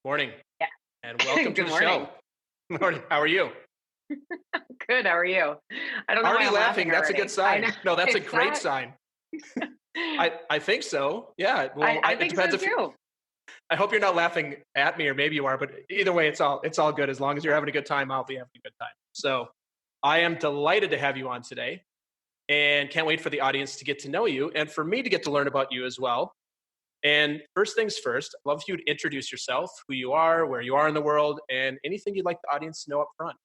Morning, Yeah. and welcome to Good the morning. show. Morning. How are you? Good. How are you? I don't know why Already I'm laughing laughing. That's a good already. I know. sign. No, that's a Is great that? sign. I think so. Yeah. I, Well, I it think so depends if too. I hope you're not laughing at me, or maybe you are. But either way, it's all good. As long as you're having a good time, I'll be having a good time. So, I am delighted to have you on today, and can't wait for the audience to get to know you, and for me to get to learn about you as well. And first things first, I'd love for you to introduce yourself, who you are, where you are in the world, and anything you'd like the audience to know up front.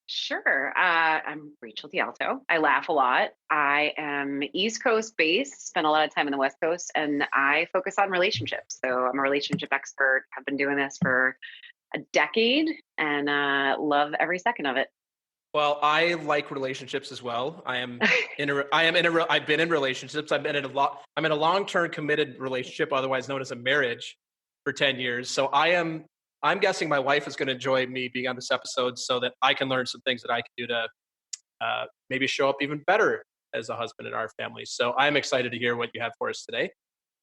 Sure. I'm Rachel DeAlto. I laugh a lot. I am East Coast based, spent a lot of time in the West Coast, and I focus on relationships. So I'm a relationship expert. I've been doing this for a decade and love every second of it. Well, I like relationships as well. I've been in relationships. I'm in a long-term committed relationship, otherwise known as a marriage, for 10 years. So I'm guessing my wife is going to enjoy me being on this episode so that I can learn some things that I can do to maybe show up even better as a husband in our family. So I'm excited to hear what you have for us today.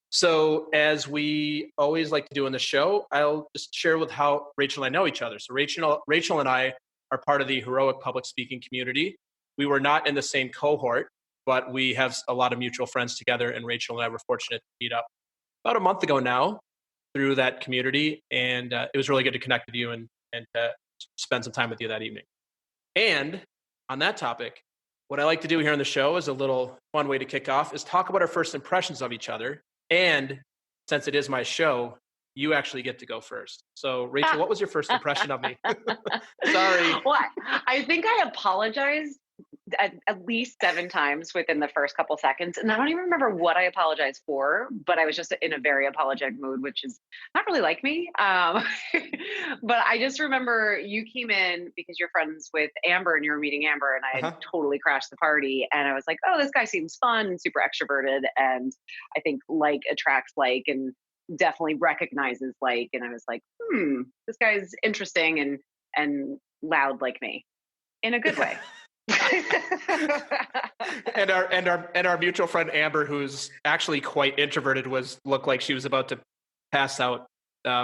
So, as we always like to do in the show, I'll just share with how Rachel and I know each other. So, Rachel and I are part of the heroic public speaking community. We were not in the same cohort, but we have a lot of mutual friends together. And Rachel and I were fortunate to meet up about a month ago now through that community. And it was really good to connect with you and to spend some time with you that evening. And on that topic, what I like to do here on the show is a little fun way to kick off is talk about our first impressions of each other. And since it is my show, you actually get to go first. So, Rachel, what was your first impression of me? Sorry. Well, I think I apologized at least 7 times within the first couple seconds. And I don't even remember what I apologized for, but I was just in a very apologetic mood, which is not really like me. But I just remember you came in because you're friends with Amber and you were meeting Amber, and I had Uh-huh. totally crashed the party. And I was like, oh, this guy seems fun and super extroverted. And I think like attracts like and definitely recognizes like. And I was like, this guy's interesting and loud like me in a good way. and our mutual friend Amber, who's actually quite introverted, looked like she was about to pass out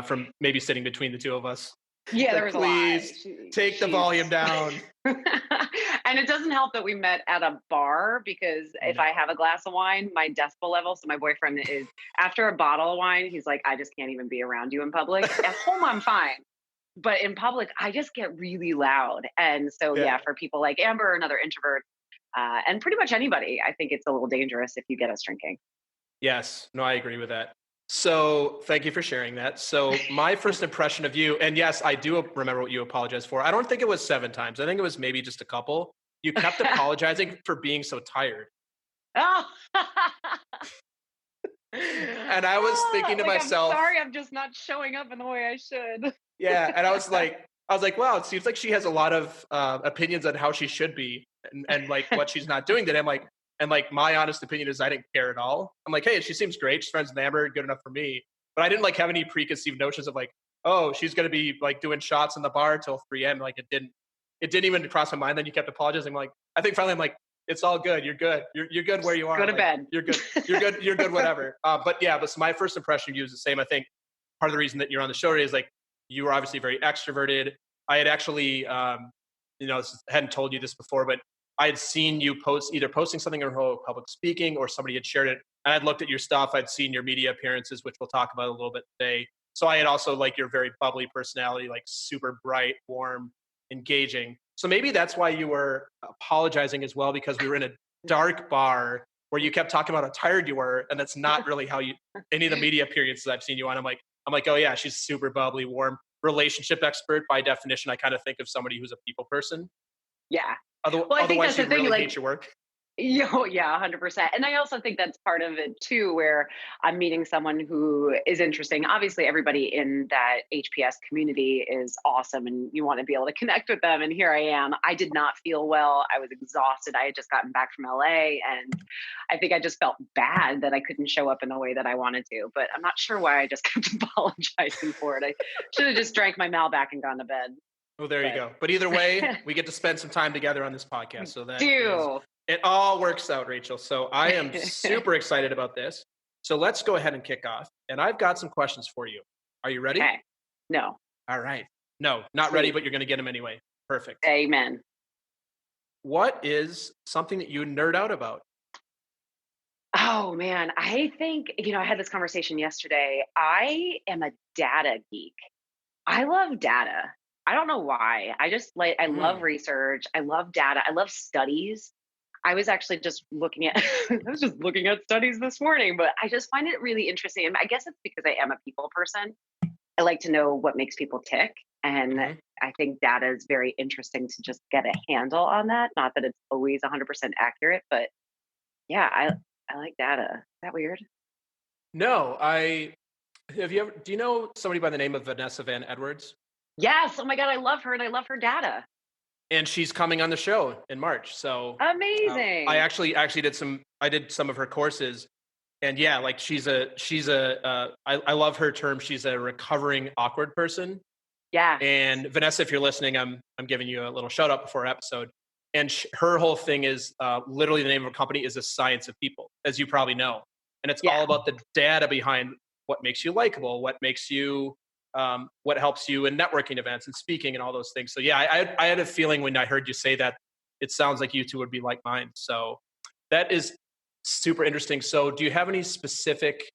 from maybe sitting between the two of us. Yeah, there Like, was a lot. please take the volume down. And it doesn't help that we met at a bar because if I No. have a glass of wine, my decibel level, so my boyfriend is after a bottle of wine, he's like, I just can't even be around you in public. At home, I'm fine. But in public, I just get really loud. And so, Yeah. yeah, for people like Amber, another introvert, and pretty much anybody, I think it's a little dangerous if you get us drinking. Yes. No, I agree with that. So thank you for sharing that. So my first impression of you, and yes, I do remember what you apologized for. I don't think it was 7 times. I think it was maybe just a couple. You kept apologizing for being so tired. Oh. And I was thinking to Like, myself, I'm sorry, I'm just not showing up in the way I should. yeah. And I was like, wow, it seems like she has a lot of opinions on how she should be and like what she's not doing today. And my honest opinion is I didn't care at all. I'm like, hey, she seems great. She's friends with Amber, good enough for me. But I didn't like have any preconceived notions of like, oh, she's gonna be like doing shots in the bar till 3 a.m. Like it didn't even cross my mind. Then you kept apologizing. I'm like, I think finally I'm like, it's all good. You're good. You're good where you are. Go to Like, bed. you're good. You're good. You're good. Whatever. But so my first impression of you is the same. I think part of the reason that you're on the show today is like you were obviously very extroverted. I had actually, hadn't told you this before, but I had seen you posting something on public speaking, or somebody had shared it, and I'd looked at your stuff. I'd seen your media appearances, which we'll talk about a little bit today. So I had also like your very bubbly personality, like super bright, warm, engaging. So maybe that's why you were apologizing as well, because we were in a dark bar where you kept talking about how tired you were, and that's not really how any of the media appearances I've seen you on. I'm like, oh yeah, she's super bubbly, warm, relationship expert by definition. I kind of think of somebody who's a people person. Yeah. Well, I think Otherwise, that's the you thing. really Like, hate your work. yeah, 100%. And I also think that's part of it too, where I'm meeting someone who is interesting. Obviously, everybody in that HPS community is awesome and you want to be able to connect with them. And here I am. I did not feel well. I was exhausted. I had just gotten back from LA, and I think I just felt bad that I couldn't show up in the way that I wanted to. But I'm not sure why I just kept apologizing for it. I should have just drank my Mal back and gone to bed. Oh, there you But go. But either way, we get to spend some time together on this podcast. So do. it all works out, Rachel. So I am super excited about this. So let's go ahead and kick off. And I've got some questions for you. Are you ready? Okay. No. All right. No, not ready, Sweet. but you're going to get them anyway. Perfect. Amen. What is something that you nerd out about? Oh man, I think, I had this conversation yesterday. I am a data geek. I love data. I don't know why. I love Mm, research. I love data. I love studies. I was actually just looking at I was just looking at studies this morning, but I just find it really interesting. And I guess it's because I am a people person. I like to know what makes people tick. And mhm. I think data is very interesting to just get a handle on that. Not that it's always 100% accurate, but yeah, I like data. Is that weird? No, do you know somebody by the name of Vanessa Van Edwards? Yes. Oh my God, I love her and I love her data. And she's coming on the show in March. So I Amazing. actually I did some of her courses. And yeah, like I love her term. She's a recovering awkward person. Yes. And Vanessa, if you're listening, I'm giving you a little shout out before our episode. And her whole thing is literally the name of her company is a science of people, as you probably know, and it's Yeah. all about the data behind what makes you likable, what helps you in networking events and speaking and all those things. So yeah, I had a feeling when I heard you say that, it sounds like you two would be like mine. So that is super interesting. So do you have any specific?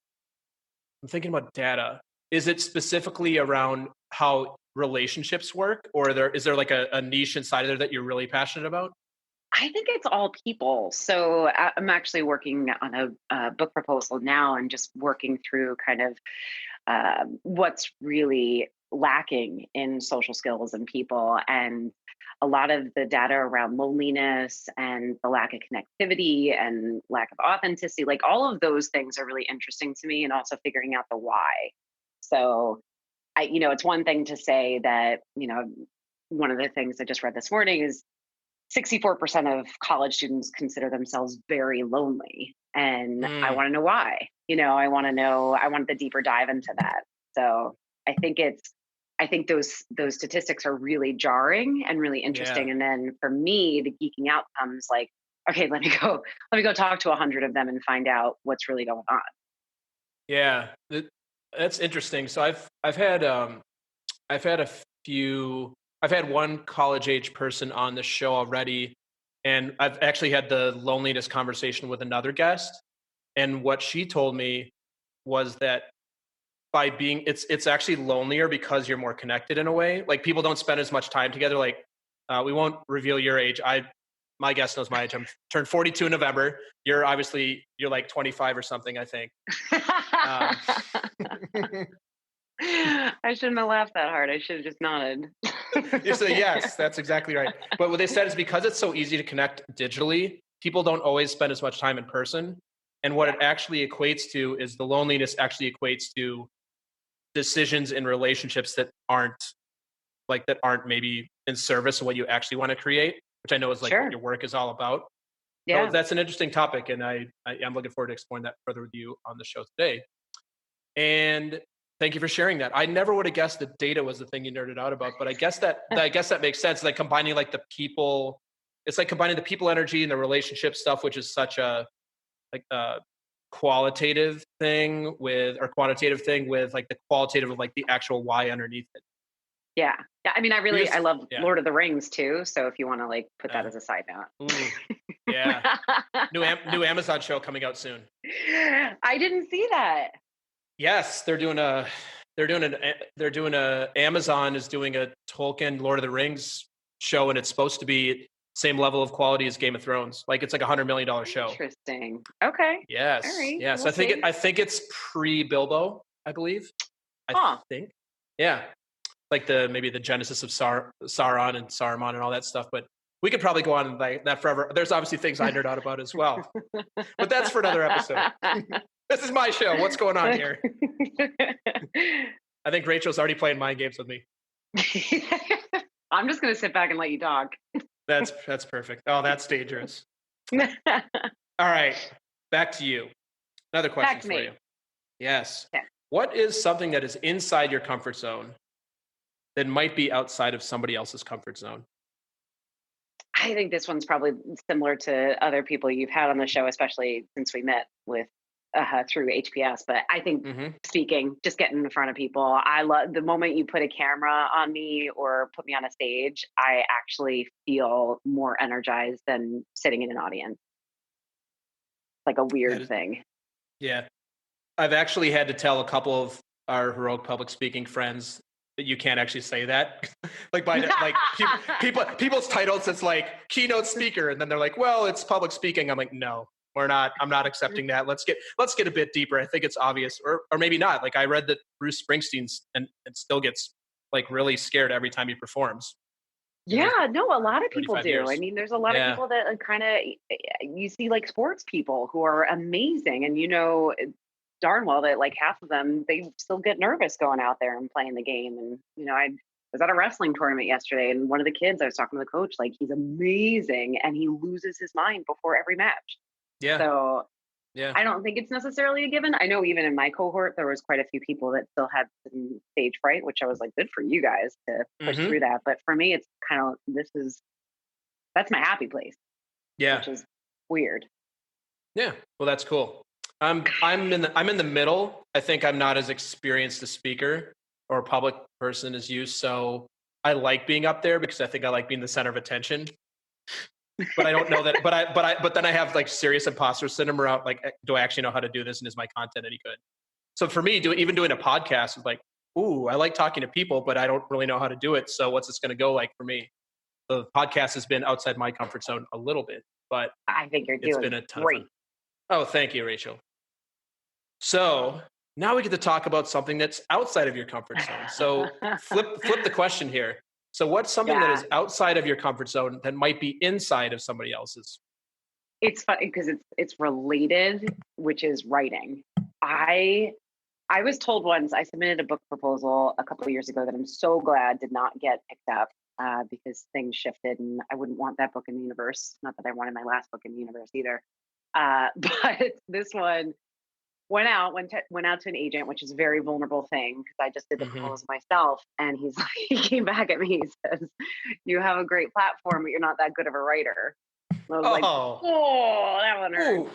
I'm thinking about data. Is it specifically around how relationships work, or is there like a niche inside of there that you're really passionate about? I think it's all people. So I'm actually working on a book proposal now and just working through kind of what's really lacking in social skills and people. And a lot of the data around loneliness and the lack of connectivity and lack of authenticity, like all of those things are really interesting to me, and also figuring out the why. So it's one thing to say that, one of the things I just read this morning is 64% of college students consider themselves very lonely. And I Mm, want to know why. I want the deeper dive into that. So I think those statistics are really jarring and really yeah, interesting. And then for me, the geeking out comes like, okay, let me go talk to 100 of them and find out what's really going on. yeah. That's interesting. So I've had a few. I've had one college age person on the show already, and I've actually had the loneliness conversation with another guest. And what she told me was that by being it's actually lonelier because you're more connected in a way. Like people don't spend as much time together. Like we won't reveal your age. My guest knows my age. I'm turned 42 in November. You're like 25 or something, I think. Um, I shouldn't have laughed that hard. I should have just nodded. you say yes, that's exactly right. But what they said is because it's so easy to connect digitally, people don't always spend as much time in person. And what Yeah, it actually equates to is the loneliness actually equates to decisions in relationships that aren't maybe in service of what you actually want to create, which I know is like what sure. your work is all about. So Yeah. that's an interesting topic, and I am looking forward to exploring that further with you on the show today. And thank you for sharing that. I never would have guessed that data was the thing you nerded out about, but I guess that makes sense. Like combining like the people, it's like combining the people energy and the relationship stuff, which is such a like a quantitative thing with like the qualitative of like the actual why underneath it. Yeah. Yeah. I mean, I Because love yeah, Lord of the Rings too. So if you want to like put that uh, as a side note. ooh, yeah. New Amazon show coming out soon. I didn't see that. Yes, Amazon is doing a Tolkien Lord of the Rings show, and it's supposed to be same level of quality as Game of Thrones. Like it's like $100 million show. Interesting. Okay. All Yes, right. yes. We'll see. I think it's pre Bilbo, I believe. I Huh. think. Yeah, like the maybe the genesis of Sauron and Saruman and all that stuff. But we could probably go on like that forever. There's obviously things I nerd out about as well, but that's for another episode. This is my show. What's going on here? I think Rachel's already playing mind games with me. I'm just going to sit back and let you talk. That's perfect. Oh, that's dangerous. All right, back to you. Another question Back to for me. you. Yes. Yeah. What is something that is inside your comfort zone that might be outside of somebody else's comfort zone? I think this one's probably similar to other people you've had on the show, especially since we met with through HPS, but I think Mm-hmm. speaking, just getting in front of people, I love the moment you put a camera on me or put me on a stage, I actually feel more energized than sitting in an audience. Like a That weird is, thing. yeah. I've actually had to tell a couple of our heroic public speaking friends that you can't actually say that. Like like people's titles, it's like keynote speaker, and then they're like, well, it's public speaking. I'm like, no, we're not. I'm not accepting that. Let's get a bit deeper. I think it's obvious, or maybe not. Like I read that Bruce Springsteen's and still gets like really scared every time he performs. You know, he's Yeah, no, a for lot of people 35 do. I years. mean, there's a lot of Yeah. people that kind of, you see like sports people who are amazing. And you know darn well that like half of them, they still get nervous going out there and playing the game. And, you know, I was at a wrestling tournament yesterday and one of the kids, I was talking to the coach, like he's amazing and he loses his mind before every match. Yeah. So Yeah. I don't think it's necessarily a given. I know even in my cohort, there was quite a few people that still had some stage fright, which I was like, good for you guys to push Mm-hmm. through that. But for me, it's kind of, that's my happy place, Yeah. which is weird. Yeah. Well, that's cool. I'm in the middle. I think I'm not as experienced a speaker or a public person as you. So I like being up there because I think I like being the center of attention. But I don't know that. But then I have like serious imposter syndrome around like, do I actually know how to do this, and is my content any good? So for me, even doing a podcast is like, ooh, I like talking to people, but I don't really know how to do it. So what's this going to go like for me? The podcast has been outside my comfort zone a little bit, but I think you're it's doing been a ton of fun. great. Oh, thank you, Rachel. So now we get to talk about something that's outside of your comfort zone. So flip the question here. So what's something that Yeah, is outside of your comfort zone that might be inside of somebody else's? it's funny because it's related, which is writing. I I was told once I submitted a book proposal a couple of years ago that I'm so glad did not get picked up because things shifted and I wouldn't want that book in the universe. Not that I wanted my last book in the universe either. But this one went out to an agent, which is a very vulnerable thing because I just did the Mm-hmm. proposal myself. And he's like, he came back at me. He says, "You have a great platform, but you're not that good of a writer." And I was like, Oh, "Oh, that one ooh,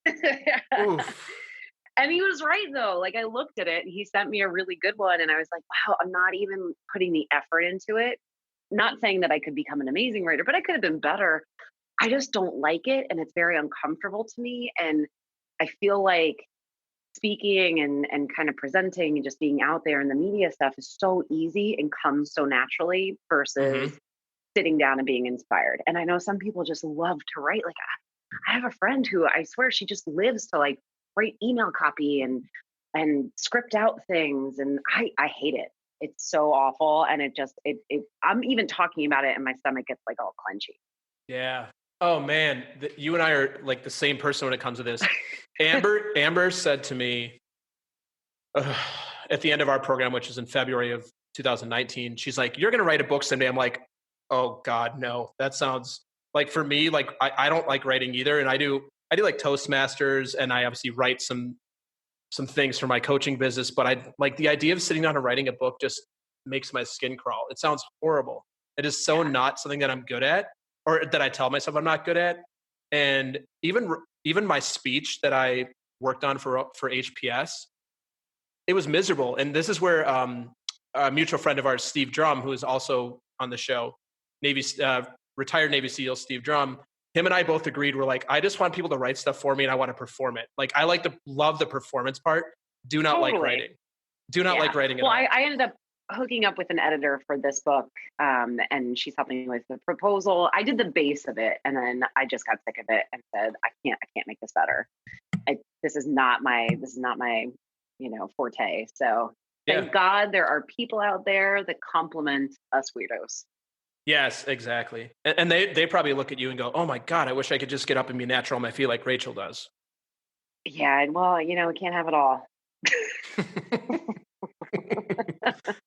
hurt." oof. And he was right though. Like I looked at it and he sent me a really good one. And I was like, wow, I'm not even putting the effort into it. Not saying that I could become an amazing writer, but I could have been better. I just don't like it. And it's very uncomfortable to me. And I feel like speaking and kind of presenting and just being out there in the media stuff is so easy and comes so naturally Mm-hmm. versus sitting down and being inspired. And I know some people just love to write. Like I have a friend who I swear she just lives to like write email copy and script out things. And I hate it. It's so awful. And it I'm even talking about it and my stomach gets like all clenchy. Yeah. Oh man, you and I are like the same person when it comes to this. Amber said to me at the end of our program, which is in February of 2019, she's like, "You're going to write a book someday." I'm like, "Oh God, no." That sounds like for me, like I don't like writing either, and I do like Toastmasters, and I obviously write some things for my coaching business, but I like the idea of sitting down and writing a book just makes my skin crawl. It sounds horrible. It is so Yeah, not something that I'm good at, or that I tell myself I'm not good at. And even my speech that I worked on for HPS, it was miserable. And this is where a mutual friend of ours, Steve Drum, who is also on the show, Navy retired Navy SEAL Steve Drum. Him and I both agreed. We're like, I just want people to write stuff for me, and I want to perform it. Like, I like to love the performance part. Do not like totally. writing. Do not Yeah. like writing at Well, all. I ended up hooking up with an editor for this book, and she's helping me with the proposal. I did the base of it, and then I just got sick of it and said, I can't make this better. This is not my, forte. So Yeah. thank God there are people out there that compliment us weirdos. Yes, exactly. And they probably look at you and go, "Oh my God, I wish I could just get up and be natural on my feet like Rachel does." Yeah, and well, we can't have it all.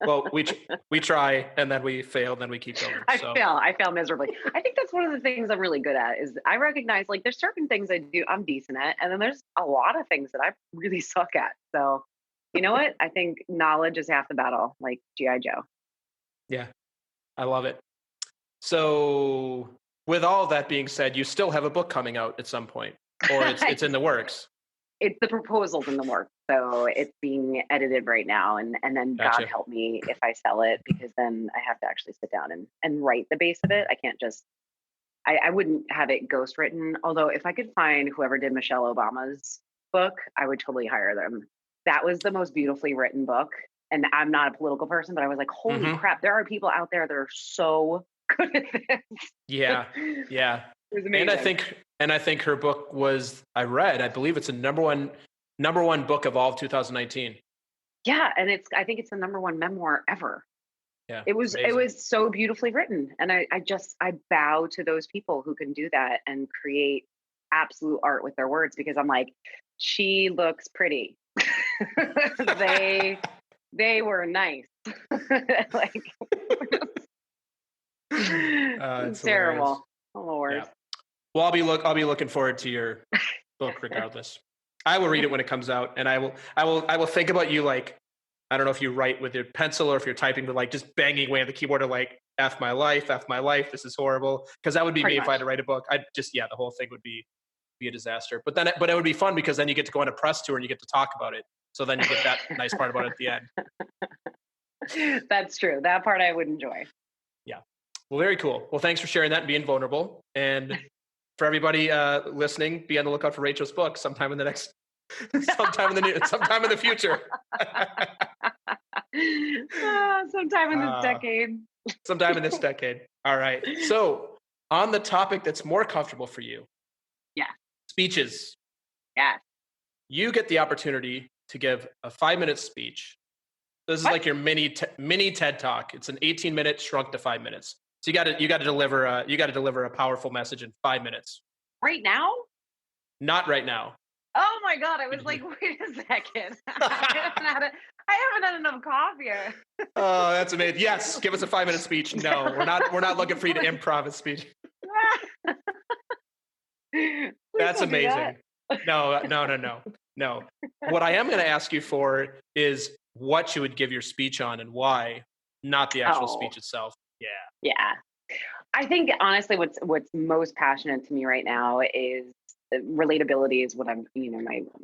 Well, we try, and then we fail, and then we keep going. So I fail miserably. I think that's one of the things I'm really good at is I recognize like there's certain things I do I'm decent at, and then there's a lot of things that I really suck at. So, you know what? I think knowledge is half the battle, like G.I. Joe. yeah, I love it. So with all that being said, you still have a book coming out at some point, or it's in the works. it's the proposal's in the works. So it's being edited right now. And then God Gotcha. help me if I sell it, because then I have to actually sit down and write the base of it. I can't just, I wouldn't have it ghostwritten. Although if I could find whoever did Michelle Obama's book, I would totally hire them. That was the most beautifully written book. And I'm not a political person, but I was like, holy Mm-hmm. crap, there are people out there that are so good at this. Yeah. Yeah. It was amazing. And I think her book was, I believe it's a number one book of all of 2019. Yeah. And I think it's the number one memoir ever. Yeah. It Amazing. was so beautifully written. And I bow to those people who can do that and create absolute art with their words, because I'm like, she looks pretty. They were nice. Like, It's terrible. hilarious. Oh Lord. Yeah. Well, I'll be looking forward to your book regardless. I will read it when it comes out, and I will think about you like, I don't know if you write with your pencil or if you're typing, but like just banging away on the keyboard or like F my life, this is horrible. Because that would be Pretty me if I had to much. write a book. The whole thing would be a disaster. But it would be fun because then you get to go on a press tour and you get to talk about it. So then you get that nice part about it at the end. That's true. That part I would enjoy. Yeah. Well, very cool. Well, thanks for sharing that and being vulnerable. And for everybody listening, be on the lookout for Rachel's book sometime in the future. Sometime in this decade. Sometime in this decade. All right. So on the topic that's more comfortable for you. Yeah. Speeches. Yeah. You get the opportunity to give a 5-minute speech. This is like your mini TED talk. It's an 18-minute shrunk to 5 minutes. So you got to deliver a powerful message in 5 minutes. Right now? Not right now. Oh my God. I was like, wait a second. I haven't had enough coffee. Oh, that's amazing. Yes, give us a 5-minute speech. No, we're not looking for you to improv a speech. That's amazing. No. What I am going to ask you for is what you would give your speech on and why, not the actual speech itself. Yeah. Yeah. I think honestly, what's most passionate to me right now is relatability is what I'm,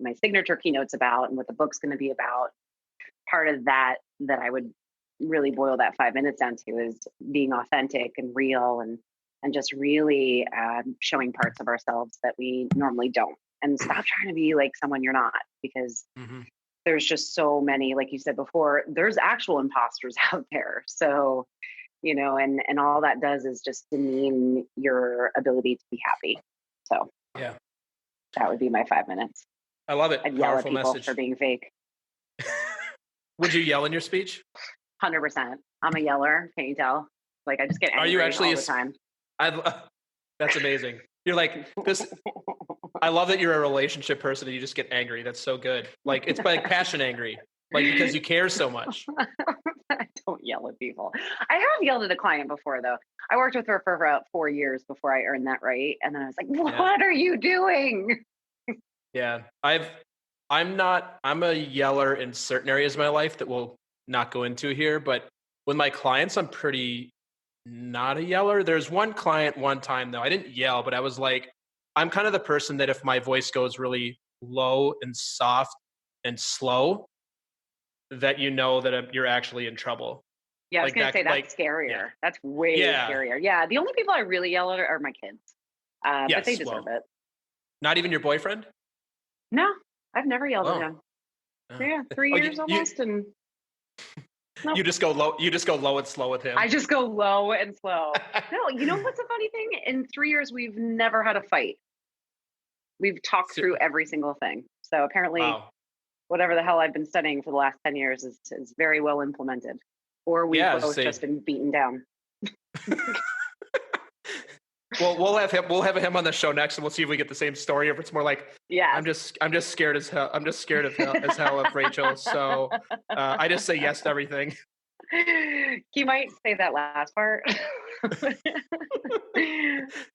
my signature keynote's about and what the book's going to be about. Part of that I would really boil that 5 minutes down to is being authentic and real and just really showing parts of ourselves that we normally don't, and stop trying to be like someone you're not, because there's just so many, like you said before, there's actual imposters out there. So, and all that does is just demean your ability to be happy. So yeah, that would be my 5 minutes. I love it. I'd yell at Powerful people message. for being fake. Would you yell in your speech? 100%. I'm a yeller. Can't you tell? Like, I just get angry. Are you actually all the time? That's amazing. You're like this. I love that you're a relationship person and you just get angry. That's so good. Like, it's like passion angry, like because you care so much. I don't yell at people. I have yelled at a client before, though. I worked with her for about 4 years before I earned that right. And then I was like, what are you doing? Yeah. I'm a yeller in certain areas of my life that we'll not go into here, but with my clients, I'm pretty not a yeller. There's one client one time though, I didn't yell, but I was like, I'm kind of the person that if my voice goes really low and soft and slow, that that you're actually in trouble. Yeah, I was going to say that's scarier. Yeah. That's way scarier. Yeah, the only people I really yell at are my kids, but they deserve it. Not even your boyfriend? No, I've never yelled at him. Yeah, 3 years almost, and no. You just go low. You just go low and slow with him. I just go low and slow. No, you know what's a funny thing? In 3 years, we've never had a fight. We've talked through every single thing. So apparently, whatever the hell I've been studying for the last 10 years is very well implemented. Or we've both just been beaten down. Well, we'll have him on the show next, and we'll see if we get the same story. Or if it's more like, I'm just scared as hell. I'm just scared of hell of Rachel. So I just say yes to everything. He might say that last part.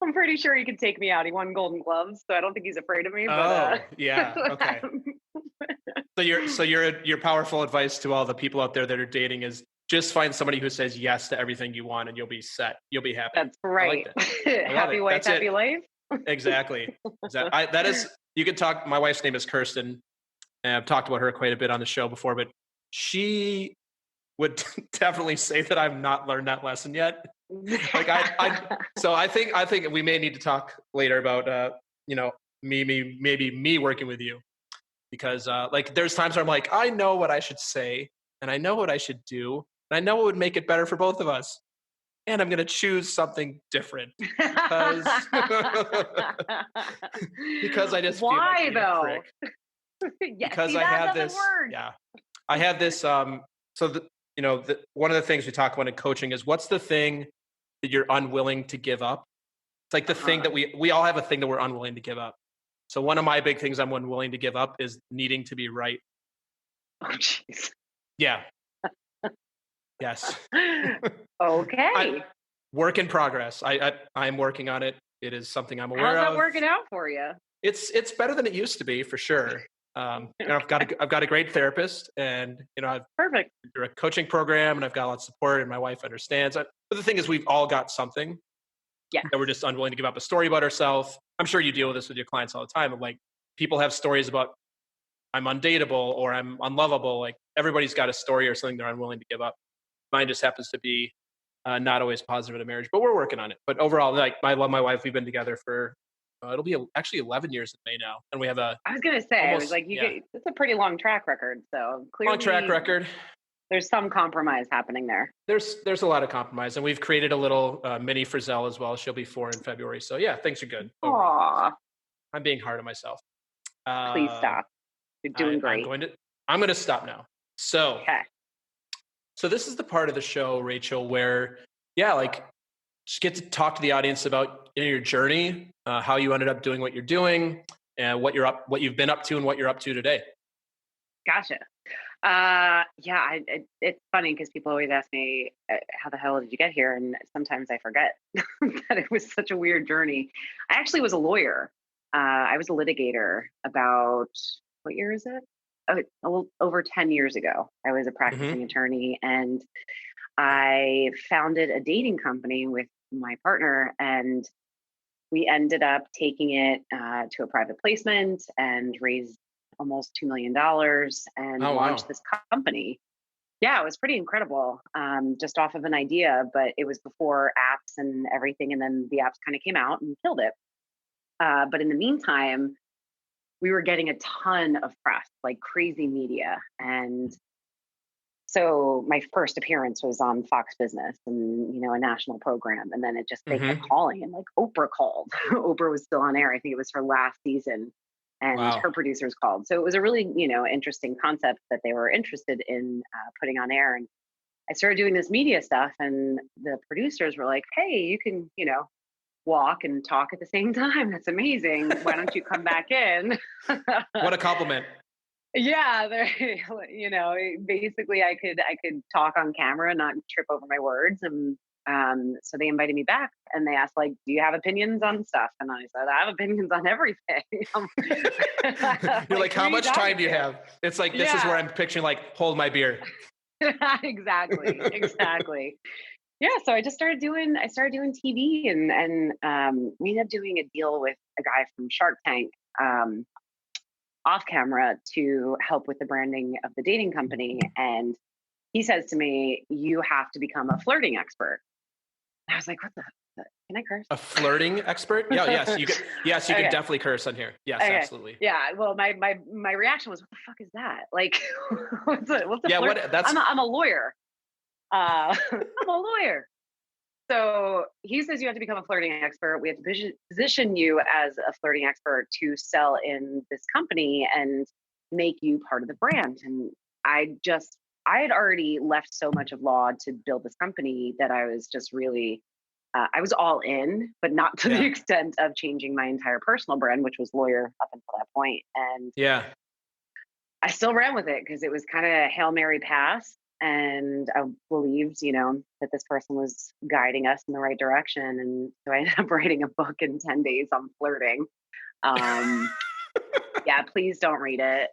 I'm pretty sure he could take me out. He won Golden Gloves, so I don't think he's afraid of me. But, yeah, okay. So your powerful advice to all the people out there that are dating is just find somebody who says yes to everything you want, and you'll be set. You'll be happy. That's right. Happy wife, happy life. Exactly. That is, you could talk, my wife's name is Kirsten, and I've talked about her quite a bit on the show before, but she would definitely say that I've not learned that lesson yet. Like so I think we may need to talk later about, maybe me working with you, because like there's times where I'm like, I know what I should say and I know what I should do and I know what would make it better for both of us. And I'm going to choose something different because because I just feel like Why being a though? prick. Yeah, Because see, I that have doesn't this, work. yeah, I have this. So one of the things we talk about in coaching is what's the thing that you're unwilling to give up. It's like the thing Uh-huh. that we all have a thing that we're unwilling to give up. So one of my big things I'm unwilling to give up is needing to be right. Oh, jeez. Yeah. Yes. Okay. Work in progress. I'm working on it. It is something I'm How's aware that of. working out for you? It's better than it used to be for sure. I've got a great therapist, and I've Perfect. through a coaching program, and I've got a lot of support, and my wife understands. But the thing is, we've all got something Yeah. that we're just unwilling to give up. A story about ourselves. I'm sure you deal with this with your clients all the time. Of like, people have stories about I'm undateable or I'm unlovable. Like everybody's got a story or something they're unwilling to give up. Mine just happens to be not always positive in a marriage, but we're working on it. But overall, like I love my wife. We've been together for it'll be actually 11 years in May now, and we have a I was gonna say, I was almost like, it's a pretty long track record. So long track clearly record. there's some compromise happening there. There's a lot of compromise, and we've created a little mini Frizzell as well. She'll be 4 in February, so yeah, things are good overall. Aw, I'm being hard on myself. please Uh, stop. You're doing I'm great. I'm going to stop now. So Okay. so this is the part of the show, Rachel, where yeah, like just get to talk to the audience about your journey, how you ended up doing what you're doing, and what you've been up to, and what you're up to today. Gotcha. Yeah, it's funny because people always ask me, how the hell did you get here? And sometimes I forget that it was such a weird journey. I actually was a lawyer. I was a litigator about, what year is it? Oh, a little over 10 years ago. I was a Mm-hmm. practicing attorney, and I founded a dating company with my partner, and we ended up taking it to a private placement and raised almost $2 million and Oh launched wow. this company. Yeah, it was pretty incredible, just off of an idea, but it was before apps and everything. And then the apps kind of came out and killed it. But in the meantime, we were getting a ton of press, like crazy media. And so my first appearance was on Fox Business and, a national program. And then they kept Mm-hmm. calling, and like Oprah called. Oprah was still on air. I think it was her last season, and Wow. her producers called. So it was a really, interesting concept that they were interested in putting on air. And I started doing this media stuff, and the producers were like, "Hey, you can, walk and talk at the same time. That's amazing. Why don't you come back in?" What a compliment. Yeah, basically I could talk on camera and not trip over my words. And so they invited me back, and they asked, like, "Do you have opinions on stuff?" And I said, "I have opinions on everything." You're like, Who are how you much time do talking you to? have? It's like, this is where Yeah. I'm picturing like, hold my beer. Exactly. Yeah, so I started doing TV, and we ended up doing a deal with a guy from Shark Tank, um, off camera, to help with the branding of the dating company. And he says to me, "You have to become a flirting expert." I was like, "What the can I curse?" A flirting expert? Yeah, yes, you could. Yes, you can Okay. definitely curse on here. Yes, Okay. absolutely. Yeah. Well, my reaction was, "What the fuck is that? Like, what's a Yeah, flirt?" what? That's I'm a lawyer. I'm a lawyer. So he says you have to become a flirting expert. We have to position you as a flirting expert to sell in this company and make you part of the brand. And I had already left so much of law to build this company that I was just really, I was all in, but not to the yeah, extent of changing my entire personal brand, which was lawyer up until that point. And yeah. I still ran with it because it was kind of a Hail Mary pass. And I believed, that this person was guiding us in the right direction. And so I ended up writing a book in 10 days on flirting. Um, yeah, please don't read it.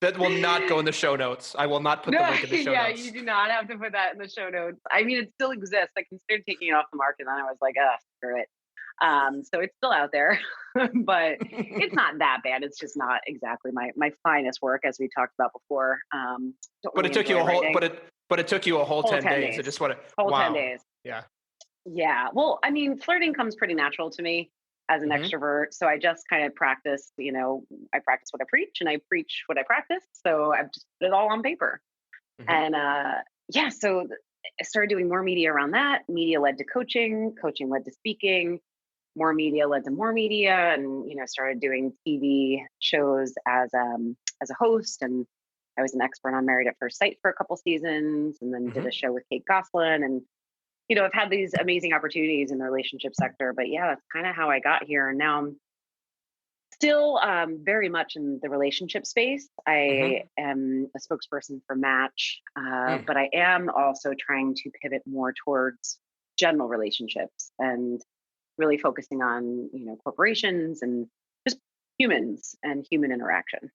That will not go in the show notes. I will not put the No, link in the show yeah, you notes. do not have to put that in the show notes. I mean, it still exists. I considered taking it off the market, and then I was like, screw it. So it's still out there, but it's not that bad. It's just not exactly my finest work, as we talked about before. Don't But really it took you enjoy a whole, writing. but it took you a whole Whole 10 10 days. I days. just want to, Whole 10 wow. days. Yeah. Yeah. Well, I mean, flirting comes pretty natural to me as an Hmm. extrovert. So I just kind of practice, I practice what I preach and I preach what I practice. So I've just put it all on paper. Hmm. And yeah, so I started doing more media around that. Media led to coaching, coaching led to speaking, more media led to more media, and started doing TV shows as a host. And I was an expert on Married at First Sight for a couple seasons, and then did a Hmm. show with Kate and I've had these amazing opportunities in the relationship sector. But yeah, that's kind of how I got here. And now I'm still very much in the relationship space. I Hmm. am a spokesperson for Match, Mm. but I am also trying to pivot more towards general relationships and really focusing on, corporations and just humans and human interaction.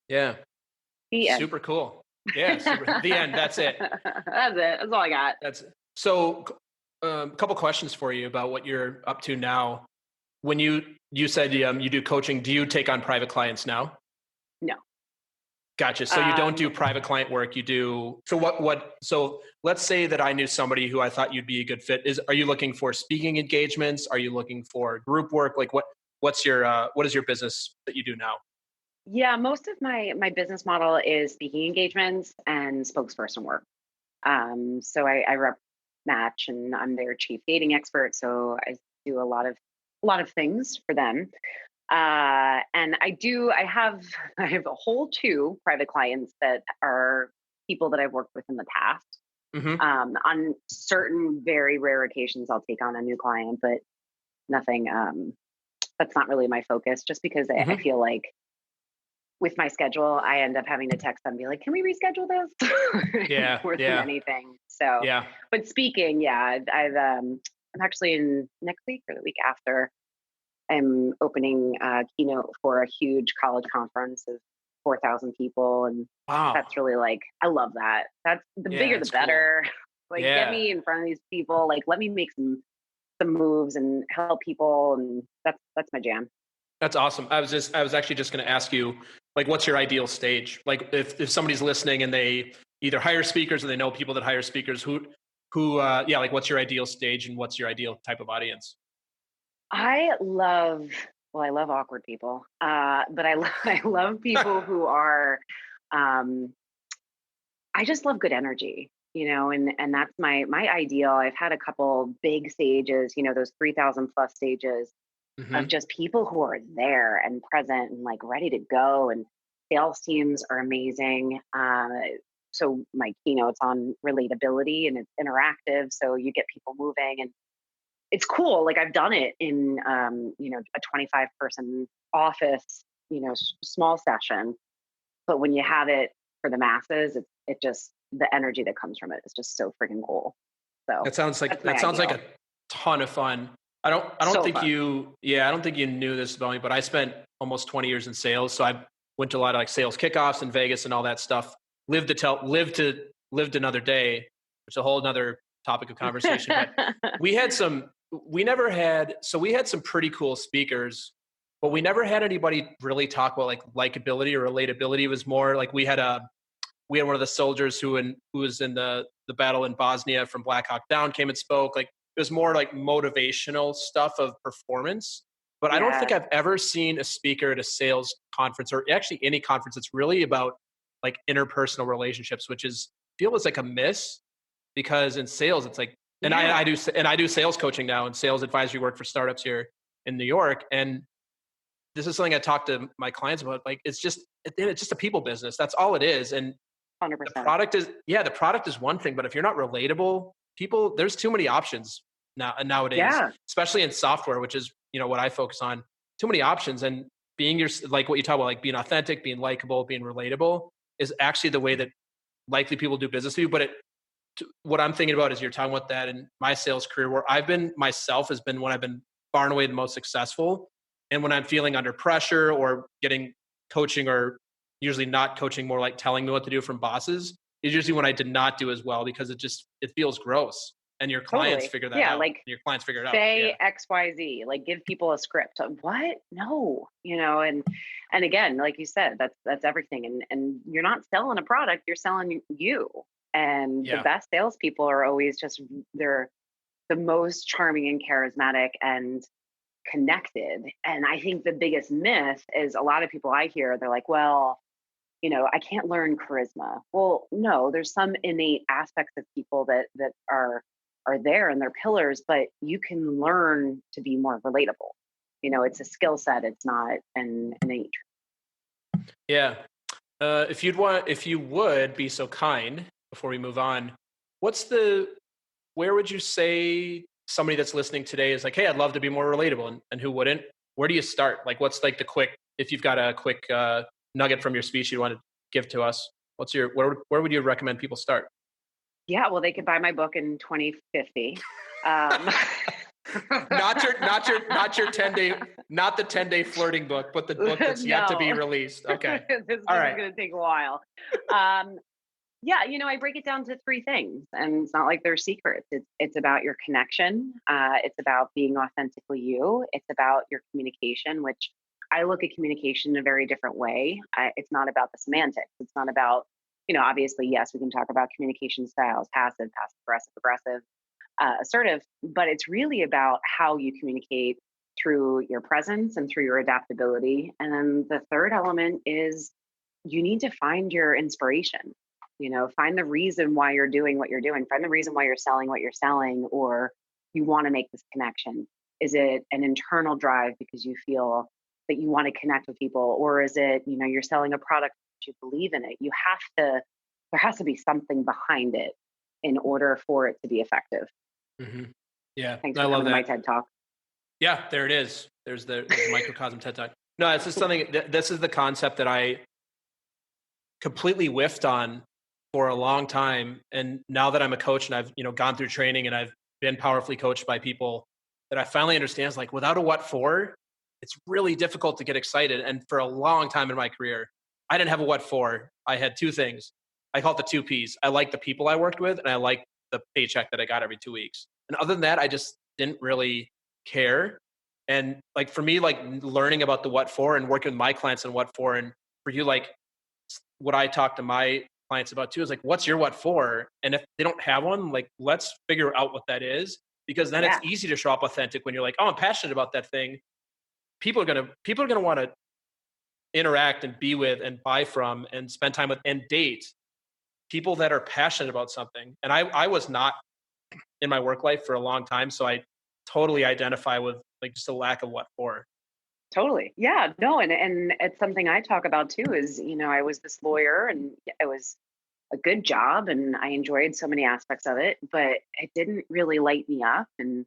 Yeah. The end. Super cool. Yeah. Super. The end. That's it. That's it. That's all I got. That's so. A couple questions for you about what you're up to now. When you said you do coaching, do you take on private clients now? No. Gotcha. So you don't Um, do private client work. You do. So what? So let's say that I knew somebody who I thought you'd be a good fit. Are you looking for speaking engagements? Are you looking for group work? Like what is your business that you do now? yeah, most of my business model is speaking engagements and spokesperson work. So I rep Match, and I'm their chief dating expert. So I do a lot of things for them. And I have a whole two private clients that are people that I've worked with in the past. Hmm. On certain very rare occasions, I'll take on a new client, but nothing. That's not really my focus, just because I Hmm. feel like with my schedule, I end up having to text them and be like, "Can we reschedule this?" Yeah. More than Yeah. anything. So, Yeah. but speaking, yeah, I'm actually in next week or the week after. I'm opening Keynote for a huge college conference of 4,000 people. And Wow. that's really like, I love that. That's the Yeah. bigger, the That's cool. better. Like, get Yeah. me in front of these people. Like, let me make some moves and help people. And that's my jam. That's awesome. I was actually just going to ask you, like, what's your ideal stage? Like, if somebody's listening and they either hire speakers or they know people that hire speakers, yeah, like, what's your ideal stage and what's your ideal type of audience? I love, well, I love awkward people, but I love people who are, um, I just love good energy, and that's my ideal. I've had a couple big stages, those 3,000 plus stages of Hmm. just people who are there and present and like ready to go. And sales teams are amazing. So my keynote's on relatability and it's interactive, so you get people moving and it's cool. Like I've done it in, a 25 person office, small session. But when you have it for the masses, it just, the energy that comes from it is just so freaking cool. So that's my That sounds like ideal. a ton of fun. So fun. I don't think you knew this about me, but I spent almost 20 years in sales. So I went to a lot of like sales kickoffs in Vegas and all that stuff. Lived another day, which is a whole another topic of conversation. But we had some, we never had, so we had some pretty cool speakers, but we never had anybody really talk about like likability or relatability. It was more like we had one of the soldiers who was in the battle in Bosnia from Black Hawk Down came and spoke. Like it was more like motivational stuff of performance. But I don't think Yes. I've ever seen a speaker at a sales conference or actually any conference that's really about like interpersonal relationships, which is feel is like a miss because in sales it's like Yeah. I do sales coaching now and sales advisory work for startups here in New York. And this is something I talk to my clients about. Like it's just a people business. That's all it is. And the 100%. product is the product is one thing, but if you're not relatable, there's too many options nowadays, Yeah. especially in software, which is what I focus on. Too many options, and being like what you talk about, like being authentic, being likable, being relatable, is actually the way that likely people do business with you. But what I'm thinking about is you're talking about that in my sales career, where I've been myself has been when I've been far and away the most successful, and when I'm feeling under pressure or getting coaching or usually not coaching, more like telling me what to do from bosses, is usually when I did not do as well because it feels gross. and your clients Totally. figure that Yeah, out. like Your clients figure it out. say Yeah. XYZ, like give people a script. What? No, and again, like you said, that's everything. And you're not selling a product, you're selling you. And the Yeah. best salespeople are always just they're the most charming and charismatic and connected. And I think the biggest myth is a lot of people I hear, they're like, well, I can't learn charisma. Well, no, there's some innate aspects of people that are there and they're pillars, but you can learn to be more relatable. It's a skill set. It's not an innate. Yeah. If you would be so kind before we move on, where would you say somebody that's listening today is like, hey, I'd love to be more relatable, and who wouldn't? Where do you start? Like, what's like if you've got a quick nugget from your speech you want to give to us, where would you recommend people start? Yeah, well, they could buy my book in 2050. Um, Not your 10-day, not the 10-day flirting book, but the book that's yet to be no, released. Okay. this All is right. going to take a while. Um, Yeah, I break it down to three things, and it's not like they're secrets. It's about your connection. It's about being authentically you. It's about your communication, which I look at communication in a very different way. It's not about the semantics. It's not about, obviously, yes, we can talk about communication styles, passive, aggressive, aggressive, assertive, but it's really about how you communicate through your presence and through your adaptability. And then the third element is you need to find your inspiration. Find the reason why you're doing what you're doing, find the reason why you're selling what you're selling, or you want to make this connection. Is it an internal drive because you feel that you want to connect with people, or is it, you're selling a product that you believe in it? There has to be something behind it in order for it to be effective. Hmm. Yeah, Thanks I for love coming to my that. TED Talk. Yeah, there it is. There's the microcosm TED Talk. No, it's just something. This is the concept that I completely whiffed on for a long time, and now that I'm a coach and I've gone through training and I've been powerfully coached by people, that I finally understand is like without a what for, it's really difficult to get excited. And for a long time in my career, I didn't have a what for. I had two things. I call it the two P's. I like the people I worked with, and I like the paycheck that I got every 2 weeks. And other than that, I just didn't really care. And like for me, like learning about the what for and working with my clients and what for, and for you, like what I talk to my clients about too is like, what's your what for? And if they don't have one, like, let's figure out what that is, because then it's Yeah. easy to show up authentic when you're like, oh, I'm passionate about that thing. People are gonna want to interact and be with and buy from and spend time with and date people that are passionate about something. And I was not in my work life for a long time, so I totally identify with like just a lack of what for. Totally. Yeah. No, and it's something I talk about too is, I was this lawyer and it was a good job and I enjoyed so many aspects of it, but it didn't really light me up. And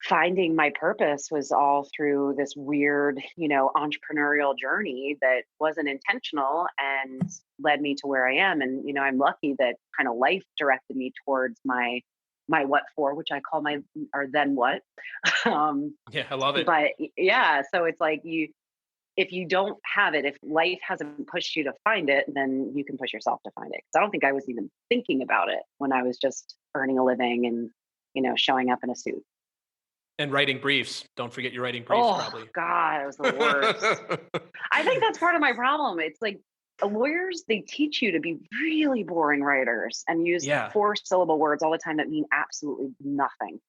finding my purpose was all through this weird, entrepreneurial journey that wasn't intentional and led me to where I am. And, I'm lucky that kind of life directed me towards my what for, which I call my or then what. um, Yeah, I love it. but yeah, so it's like if you don't have it, if life hasn't pushed you to find it, then you can push yourself to find it. Because I don't think I was even thinking about it when I was just earning a living and showing up in a suit. And writing briefs. Don't forget you're writing briefs, Oh probably. God, it was the worst. I think that's part of my problem. It's like lawyers, they teach you to be really boring writers and use Yeah. 4-syllable words all the time that mean absolutely nothing.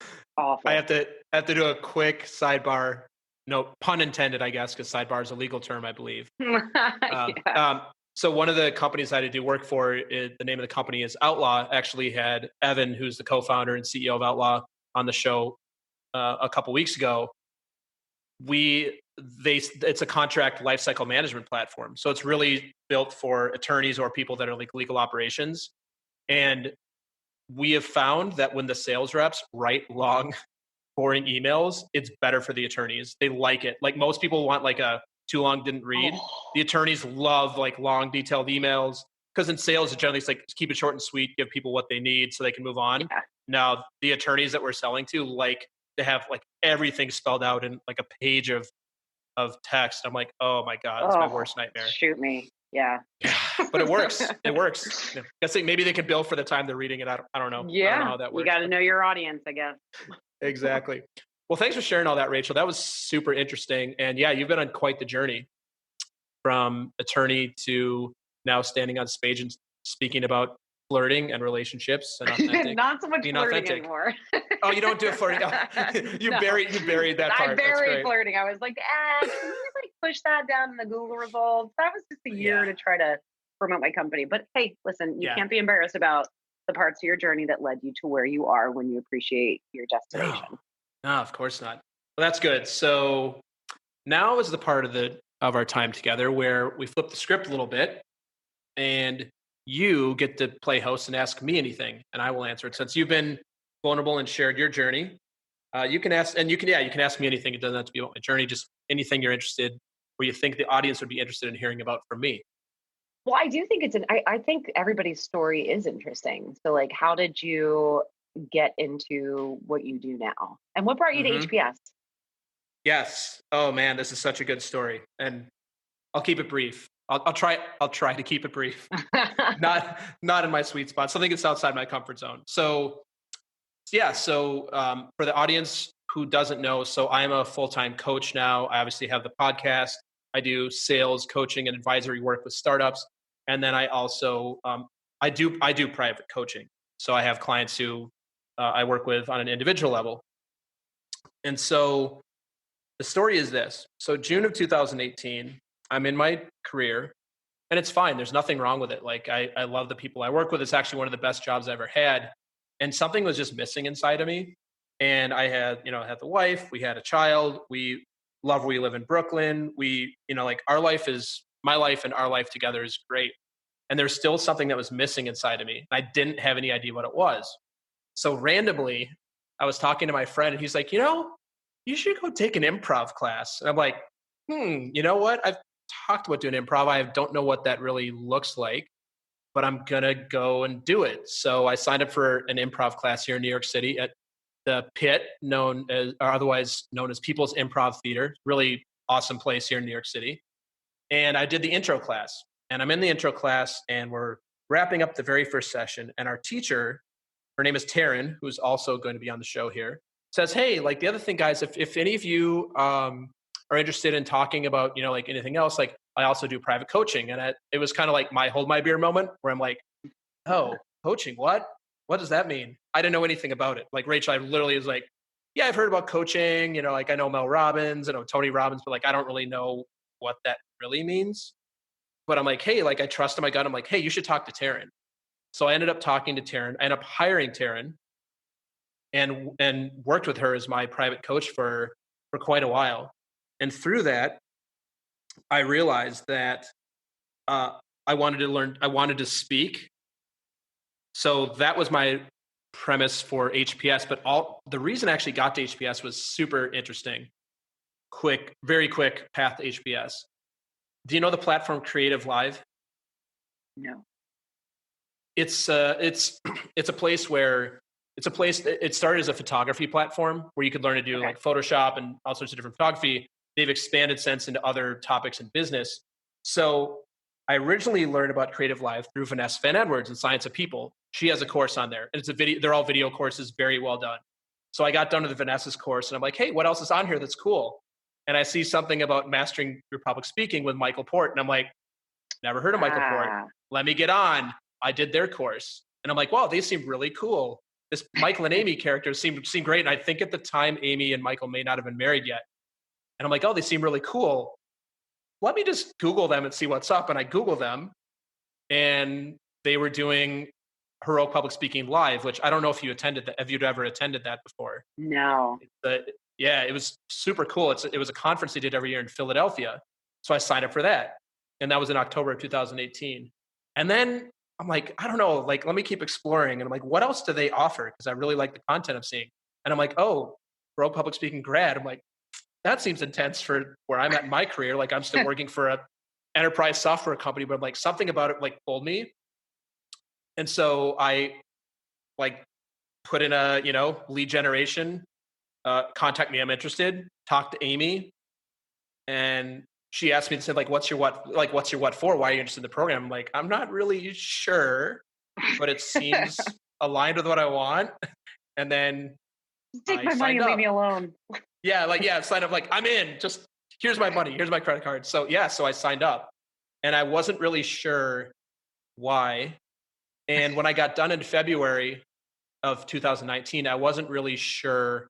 I Awful. have to do a quick sidebar. No pun intended, I guess, because sidebar is a legal term, I believe. Yeah. So one of the companies I do work for, the name of the company is Outlaw. Actually, had Evan, who's the co-founder and CEO of Outlaw, on the show a couple weeks ago. It's a contract lifecycle management platform, so it's really built for attorneys or people that are like legal operations. And we have found that when the sales reps write long boring emails, it's better for the attorneys. They like it. Like most people want like a too long didn't read. Oh, The attorneys love like long detailed emails, because in sales it generally it's like keep it short and sweet, give people what they need so they can move on. yeah. Now the attorneys that we're selling to like to have like everything spelled out in like a page of text. I'm like, oh my God, it's my Oh, worst nightmare. shoot me. Yeah. Yeah, but it works. It works. Yeah. Guessing maybe they can bill for the time they're reading it. I don't know. I don't know Yeah. how that You works. got to But know your audience, I guess. exactly. Well, thanks for sharing all that, Rachel. That was super interesting. And yeah, you've been on quite the journey from attorney to now standing on stage and speaking about flirting and relationships and Not so much being flirting authentic. anymore. Oh, you don't do flirting. Oh, No, you buried that I part. That's buried great. flirting. I was like, can you like push that down in the Google results? That was just a year Yeah. to try to promote my company. But hey, listen, you Yeah. can't be embarrassed about the parts of your journey that led you to where you are when you appreciate your No, destination. no, of course not. Well, that's good. So now is the part of our time together where we flip the script a little bit and you get to play host and ask me anything and I will answer it. Since you've been vulnerable and shared your journey, you can ask, and you can ask me anything. It doesn't have to be about my journey, just anything you're interested or you think the audience would be interested in hearing about from me. Well, I do think I think everybody's story is interesting. So, like, how did you get into what you do now? And what brought you to Hmm. HBS? Yes. Oh man, this is such a good story. And I'll keep it brief. I'll try to keep it brief. Not in my sweet spot. Something that's outside my comfort zone. So yeah. So for the audience who doesn't know, so I'm a full-time coach now. I obviously have the podcast. I do sales, coaching, and advisory work with startups, and then I also I do private coaching. So I have clients who I work with on an individual level. And so the story is this. So June of 2018, I'm in my career and it's fine. There's nothing wrong with it. Like I love the people I work with. It's actually one of the best jobs I ever had. And something was just missing inside of me. And I had, I had the wife, we had a child, we love where we live in Brooklyn. We, like our life is my life and our life together is great. And there's still something that was missing inside of me. I didn't have any idea what it was. So randomly, I was talking to my friend and he's like, you should go take an improv class. And I'm like, you know what? I've talked about doing improv. I don't know what that really looks like, but I'm going to go and do it. So I signed up for an improv class here in New York City at the Pit, or otherwise known as People's Improv Theater. Really awesome place here in New York City. And I did the intro class. And I'm in the intro class and we're wrapping up the very first session. And our teacher, her name is Taryn, who's also going to be on the show here, says, hey, like the other thing, guys, if any of you are interested in talking about, like anything else, like I also do private coaching. And it was kind of like my hold my beer moment where I'm like, oh, coaching, what? What does that mean? I didn't know anything about it. Like Rachel, I literally was like, yeah, I've heard about coaching, like I know Mel Robbins, I know Tony Robbins, but like I don't really know what that really means. But I'm like, hey, like I trust in my gut. I'm like, hey, you should talk to Taryn. So I ended up talking to Taryn. I ended up hiring Taryn and worked with her as my private coach for quite a while. And through that, I realized that I wanted to learn. I wanted to speak. So that was my premise for HPS. But the reason I actually got to HPS was super interesting. Very quick path to HPS. Do you know the platform Creative Live? No. It's it's a place where it started as a photography platform where you could learn to do Okay. like Photoshop and all sorts of different photography. They've expanded since into other topics in business. So I originally learned about Creative Live through Vanessa Van Edwards and Science of People. She has a course on there and it's a video. They're all video courses, very well done. So I got done with the Vanessa's course and I'm like, hey, what else is on here that's cool? And I see something about mastering your public speaking with Michael Port. And I'm like, never heard of Michael Port. Ah, Let me get on. I did their course. And I'm like, wow, they seem really cool. This Michael and Amy characters seem great. And I think at the time, Amy and Michael may not have been married yet. And I'm like, oh, they seem really cool. Let me just Google them and see what's up. And I Google them and they were doing Heroic Public Speaking Live, which I don't know if you attended that, if you'd ever attended that before. no. But yeah, it was super cool. It was a conference they did every year in Philadelphia. So I signed up for that. And that was in October of 2018. And then I'm like, I don't know, like, let me keep exploring. And I'm like, what else do they offer? Because I really like the content I'm seeing. And I'm like, oh, Pro Public Speaking grad. I'm like, that seems intense for where I'm at in my career. Like I'm still working for a enterprise software company, but I'm like, something about it like pulled me. And so I like put in a, lead generation, contact me, I'm interested, talk to Amy. And she asked me to say, like, what's your what for? Why are you interested in the program? I'm like, I'm not really sure, but it seems aligned with what I want. And then Take I my money signed and leave up. me alone. Yeah, signed up, like, I'm in, just here's my money, here's my credit card. So yeah, so I signed up and I wasn't really sure why. And when I got done in February of 2019, I wasn't really sure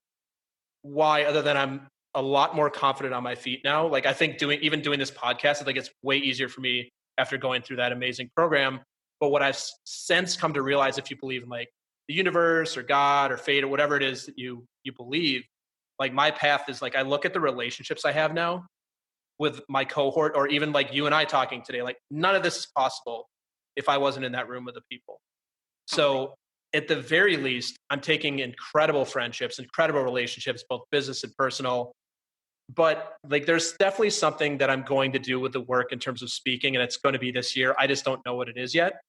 why, other than I'm a lot more confident on my feet now. Like, I think doing this podcast, I think it's way easier for me after going through that amazing program. But what I've since come to realize, if you believe in like the universe or God or fate or whatever it is that you believe, like my path is like, I look at the relationships I have now with my cohort, or even like you and I talking today, like none of this is possible if I wasn't in that room with the people. Totally. So at the very least, I'm taking incredible friendships, incredible relationships, both business and personal. But like, there's definitely something that I'm going to do with the work in terms of speaking, and it's going to be this year. I just don't know what it is yet.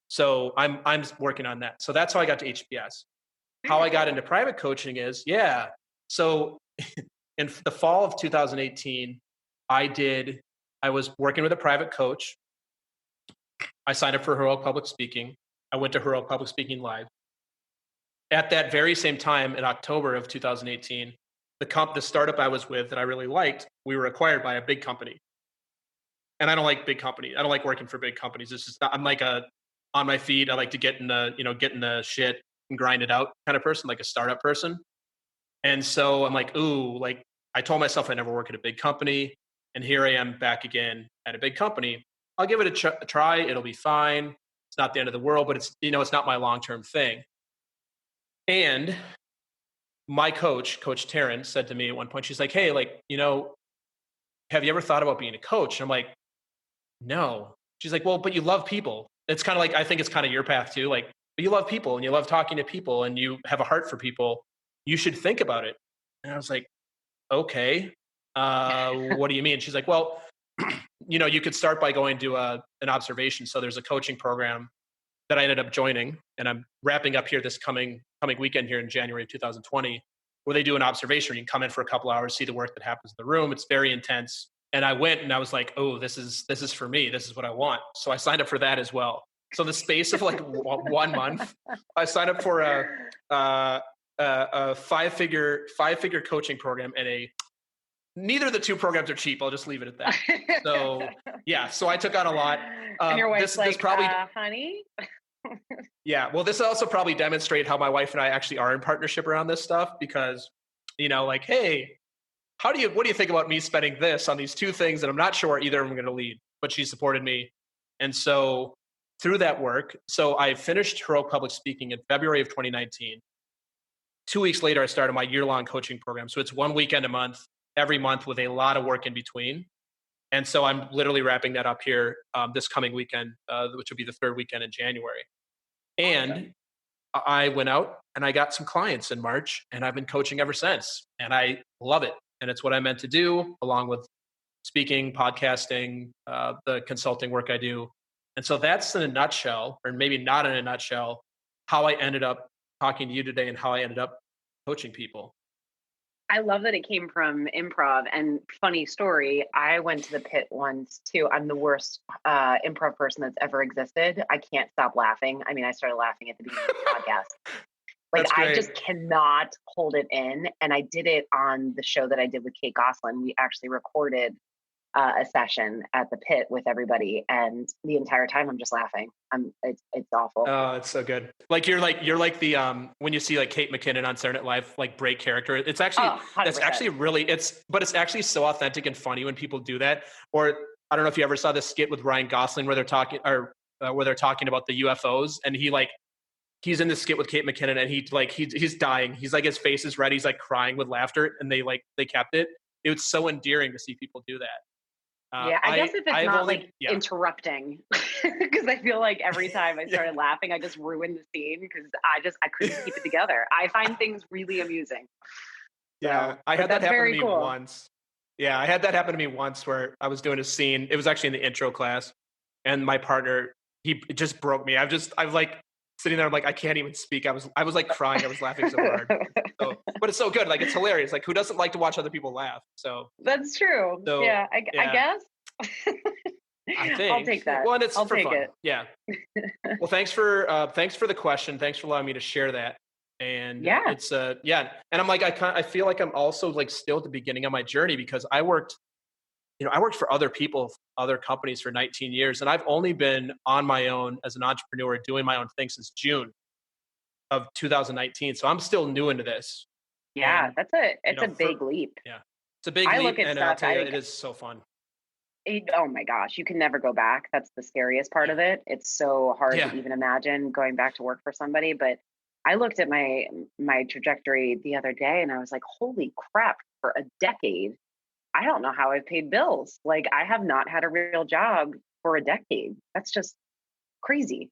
So I'm working on that. So that's how I got to HBS. How Very I got cool. into private coaching is, yeah. So in the fall of 2018, I was working with a private coach. I signed up for Heroic Public Speaking. I went to Heroic Public Speaking Live. At that very same time, in October of 2018, the startup I was with that I really liked, we were acquired by a big company. And I don't like big company. I don't like working for big companies. It's just not, I'm like a on my feet. I like to get in the shit and grind it out kind of person, like a startup person. And so I'm like, ooh, like I told myself I never work at a big company, and here I am back again at a big company. I'll give it a try. It'll be fine. It's not the end of the world, but it's not my long-term thing. And my coach Taryn, said to me at one point, she's like, hey, like, have you ever thought about being a coach? And I'm like, no. She's like, well, but you love people. It's kind of like, I think it's kind of your path too. Like, but you love people and you love talking to people and you have a heart for people. You should think about it. And I was like, okay, what do you mean? She's like, well, you could start by going to an observation. So there's a coaching program that I ended up joining, and I'm wrapping up here this coming weekend here in January of 2020, where they do an observation. You can come in for a couple hours, see the work that happens in the room. It's very intense. And I went and I was like, oh, this is for me. This is what I want. So I signed up for that as well. So the space of like 1 month, I signed up for a five-figure coaching program, and neither of the two programs are cheap. I'll just leave it at that. So yeah, so I took on a lot. And your wife's this probably, honey? yeah, well, this also probably demonstrate how my wife and I actually are in partnership around this stuff, because, like, hey, what do you think about me spending this on these two things that I'm not sure either of them are going to lead? But she supported me. And so through that work, so I finished Heroic Public Speaking in February of 2019. 2 weeks later, I started my year-long coaching program. So it's 1 weekend a month, every month, with a lot of work in between. And so I'm literally wrapping that up here this coming weekend, which will be the third weekend in January. And I went out and I got some clients in March, and I've been coaching ever since. And I love it. And it's what I meant to do, along with speaking, podcasting, the consulting work I do. And so that's in a nutshell, or maybe not in a nutshell, how I ended up talking to you today and how I ended up coaching people. I love that it came from improv. And funny story, I went to the pit once too. I'm the worst improv person that's ever existed. I can't stop laughing. I mean, I started laughing at the beginning of the podcast. Like, I just cannot hold it in. And I did it on the show that I did with Kate Goslin. We actually recorded a session at the pit with everybody, and the entire time I'm just laughing. It's awful. Oh, it's so good. Like you're like the when you see like Kate McKinnon on Saturday Night Live, like break character. It's actually that's actually really it's actually so authentic and funny when people do that. Or I don't know if you ever saw this skit with Ryan Gosling where they're talking about the UFOs, and he's in this skit with Kate McKinnon, and he's dying. He's like, his face is red. He's like crying with laughter, and they kept it. It was so endearing to see people do that. I guess if it's not interrupting, because I feel like every time I started laughing, I just ruined the scene, because I couldn't keep it together. I find things really amusing. Yeah, I had that happen to me once. Yeah, I had that happen to me once where I was doing a scene. It was actually in the intro class, and my partner, he just broke me. I was like sitting there. I'm like, I can't even speak. I was like crying. I was laughing so hard. So but it's so good. Like, it's hilarious. Like, who doesn't like to watch other people laugh? So That's true. so Yeah, I guess. I I'll think. take that. Well, and it's I'll for take fun. it. Yeah. Well, thanks for the question. Thanks for allowing me to share that. And Yeah. it's yeah. And I'm like, I feel like I'm also like still at the beginning of my journey, because I worked for other people, other companies for 19 years. And I've only been on my own as an entrepreneur doing my own thing since June of 2019. So I'm still new into this. Yeah, And, it's a big leap. yeah, it's a big I leap. look at And I'll stuff, tell you, it is so fun. oh my gosh, you can never go back. That's the scariest part Yeah. of it. It's so hard to Yeah. even imagine going back to work for somebody. But I looked at my trajectory the other day and I was like, holy crap, for a decade, I don't know how I've paid bills. Like, I have not had a real job for a decade. That's just crazy.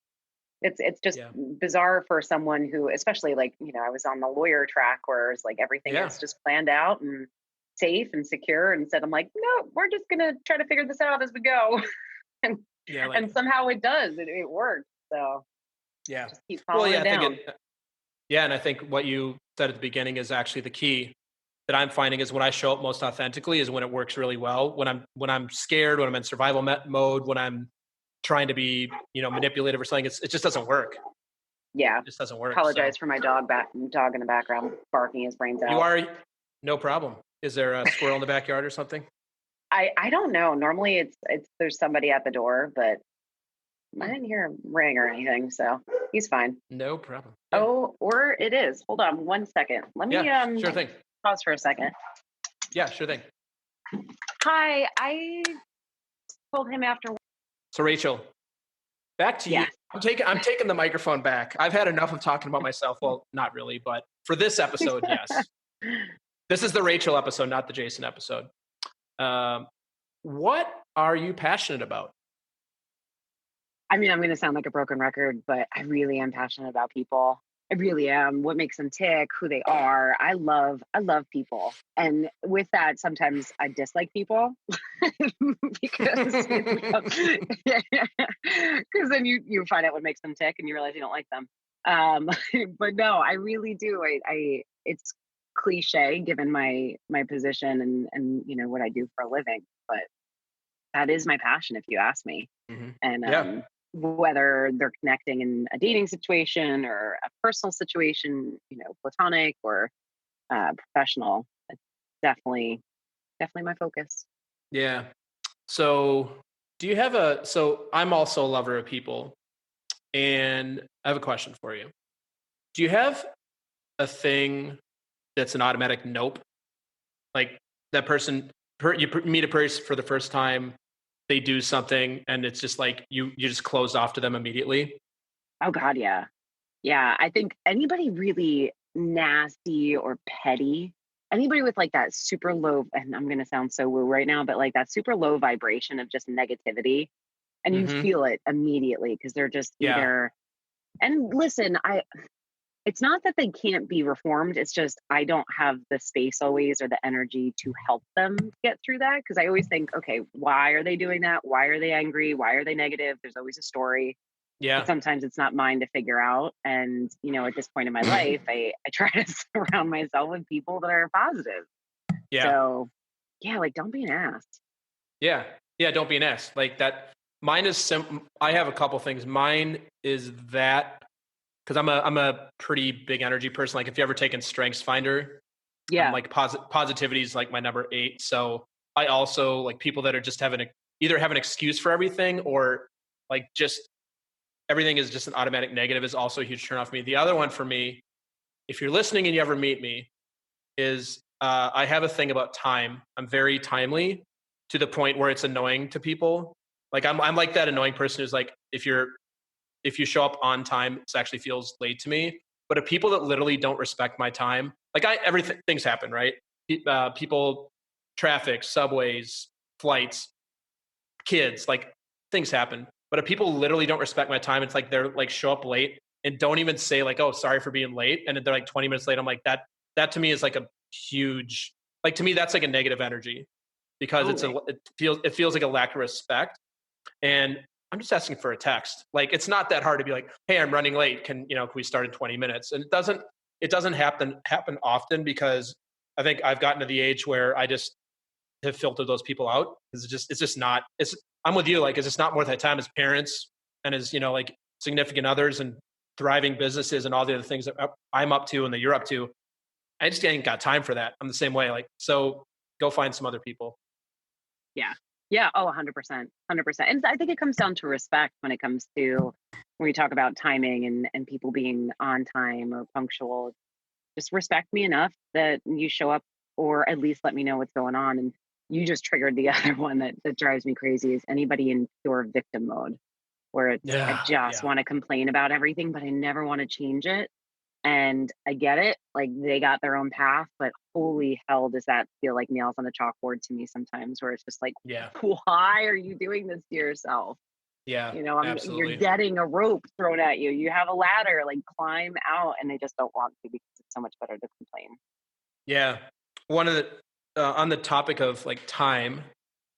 It's just Yeah. bizarre for someone who, especially like, I was on the lawyer track where it's like everything Yeah. is just planned out and safe and secure. And said, I'm like, no, we're just gonna try to figure this out as we go. and Yeah. Like, and somehow it does. It works. So yeah. just keep Well, following yeah, it down. yeah. And I think what you said at the beginning is actually the key that I'm finding is when I show up most authentically is when it works really well. When I'm scared, when I'm in survival mode, when I'm trying to be, manipulative or something, it just doesn't work. Yeah. It just doesn't work. So Apologize for my dog in the background barking his brains you out. are, no problem. Is there a squirrel in the backyard or something? I don't know. Normally it's there's somebody at the door, but I didn't hear a ring or anything, so he's fine. No problem. Yeah. Oh, or it is. Hold on 1 second. Let me Yeah, sure thing. pause for a second. Yeah, sure thing. Hi, I told him after. So Rachel, back to you. Yeah. I'm taking the microphone back. I've had enough of talking about myself. Well, not really, but for this episode, yes. This is the Rachel episode, not the Jason episode. What are you passionate about? I mean, I'm going to sound like a broken record, but I really am passionate about people. I really am. What makes them tick, who they are. I love people. And with that, sometimes I dislike people because then you find out what makes them tick and you realize you don't like them. But no, I really do. It's cliche given my position and what I do for a living, but that is my passion if you ask me. Mm-hmm. And Yeah. whether they're connecting in a dating situation or a personal situation, platonic or professional, it's definitely my focus. Yeah. So so I'm also a lover of people, and I have a question for you. Do you have a thing that's an automatic nope? Like that person, you meet a person for the first time, they do something and it's just like you just close off to them immediately. Oh God, yeah. Yeah. I think anybody really nasty or petty, anybody with like that super low, and I'm gonna sound so woo right now, but like that super low vibration of just negativity. And you Mm-hmm. feel it immediately because they're just Yeah. either, and listen, it's not that they can't be reformed. It's just I don't have the space always or the energy to help them get through that. Because I always think, okay, why are they doing that? Why are they angry? Why are they negative? There's always a story. But Yeah. sometimes it's not mine to figure out. And, at this point in my life, I try to surround myself with people that are positive. Yeah. So, yeah, like don't be an ass. Yeah. Yeah. Don't be an ass. Like that. Mine is I have a couple things. Mine is that because I'm a pretty big energy person. Like if you ever taken Strengths Finder, Yeah. I'm like positivity is like my number 8. So I also like people that are just either have an excuse for everything or like just everything is just an automatic negative is also a huge turn off for me. The other one for me, if you're listening and you ever meet me, is I have a thing about time. I'm very timely to the point where it's annoying to people. Like I'm like that annoying person who's like, if you show up on time, it actually feels late to me. But if people that literally don't respect my time, like things happen, right? People, traffic, subways, flights, kids, like things happen. But if people literally don't respect my time, it's like they're like show up late and don't even say like, "Oh, sorry for being late," and they're like 20 minutes late. I'm like that to me is like a huge, like to me that's like a negative energy because it feels like a lack of respect. And I'm just asking for a text. Like it's not that hard to be like, "Hey, I'm running late. Can we start in 20 minutes?" And it doesn't. it doesn't happen often because I think I've gotten to the age where I just have filtered those people out. It's just not, I'm with you. Like, it's just not worth that time as parents and as, like significant others and thriving businesses and all the other things that I'm up to and that you're up to. I just ain't got time for that. I'm the same way. Like, so go find some other people. Yeah. Yeah. Oh, 100%. 100%. And I think it comes down to respect when it comes to when we talk about timing and people being on time or punctual. Just respect me enough that you show up or at least let me know what's going on. And you just triggered the other one that drives me crazy is anybody in pure victim mode where it's I just want to complain about everything, but I never want to change it. And I get it, like they got their own path, but holy hell, does that feel like nails on a chalkboard to me sometimes, where it's just like, why are you doing this to yourself? Yeah, You're getting a rope thrown at you. You have a ladder, like climb out, and they just don't want to because it's so much better to complain. Yeah, one of the on the topic of like time,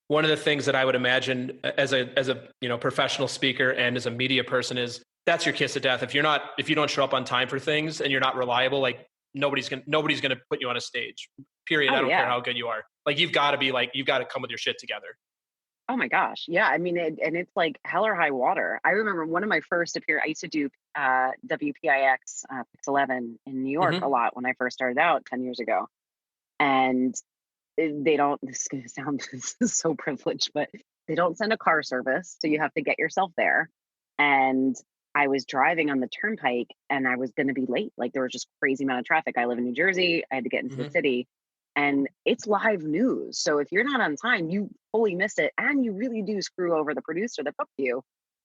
one of the things that I would imagine as a professional speaker and as a media person is that's your kiss of death. If you don't show up on time for things and you're not reliable, like nobody's gonna put you on a stage. Period. I don't care how good you are. Like you've got to come with your shit together. Oh my gosh. Yeah. I mean, and it's like hell or high water. I remember one of my first I used to do WPIX Pix 11 in New York a lot when I first started out 10 years ago. And they don't, this is going to sound so privileged, but they don't send a car service. So you have to get yourself there. And I was driving on the turnpike and I was going to be late. Like there was just crazy amount of traffic. I live in New Jersey. I had to get into the city. And it's live news. So if you're not on time, you fully miss it. And you really do screw over the producer that booked you.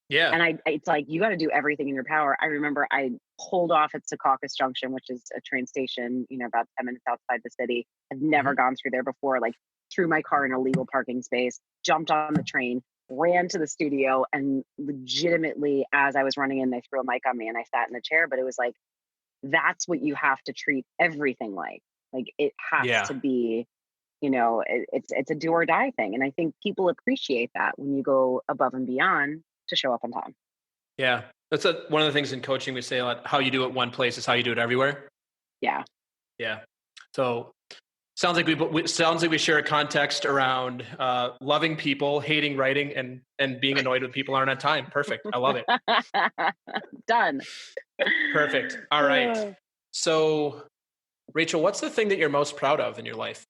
Yeah. And it's like, you got to do everything in your power. I remember I pulled off at Secaucus Junction, which is a train station, about 10 minutes outside the city. I've never gone through there before, like threw my car in a legal parking space, jumped on the train, ran to the studio. And legitimately, as I was running in, they threw a mic on me and I sat in the chair. But it was like, that's what you have to treat everything like. Like it has to be, it's a do or die thing. And I think people appreciate that when you go above and beyond to show up on time. Yeah. That's one of the things in coaching we say a lot, how you do it one place is how you do it everywhere. Yeah. Yeah. So sounds like we share a context around loving people, hating writing, and being annoyed with people aren't on time. Perfect. I love it. Done. Perfect. All right. So Rachel, what's the thing that you're most proud of in your life?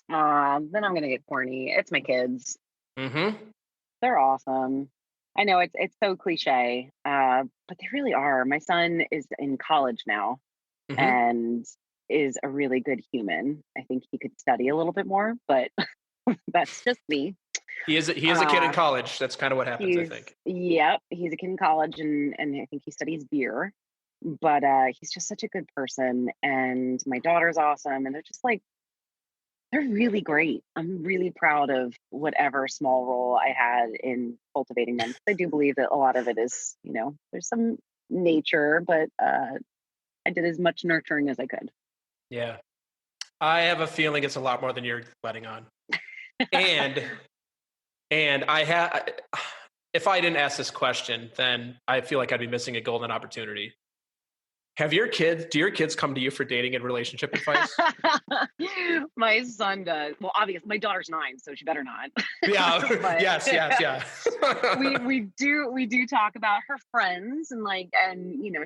Then I'm going to get corny. It's my kids. They're awesome. I know it's so cliche, but they really are. My son is in college now and is a really good human. I think he could study a little bit more, but that's just me. He is a kid in college. That's kind of what happens, I think. Yep. He's a kid in college and I think he studies beer. But he's just such a good person, and my daughter's awesome, and they're just like, they're really great. I'm really proud of whatever small role I had in cultivating them. I do believe that a lot of it is, there's some nature, but I did as much nurturing as I could. Yeah. I have a feeling it's a lot more than you're letting on. And if I didn't ask this question, then I feel like I'd be missing a golden opportunity. Do your kids come to you for dating and relationship advice? My son does. Well, obviously, my daughter's 9, so she better not. Yeah. Yes. we do talk about her friends and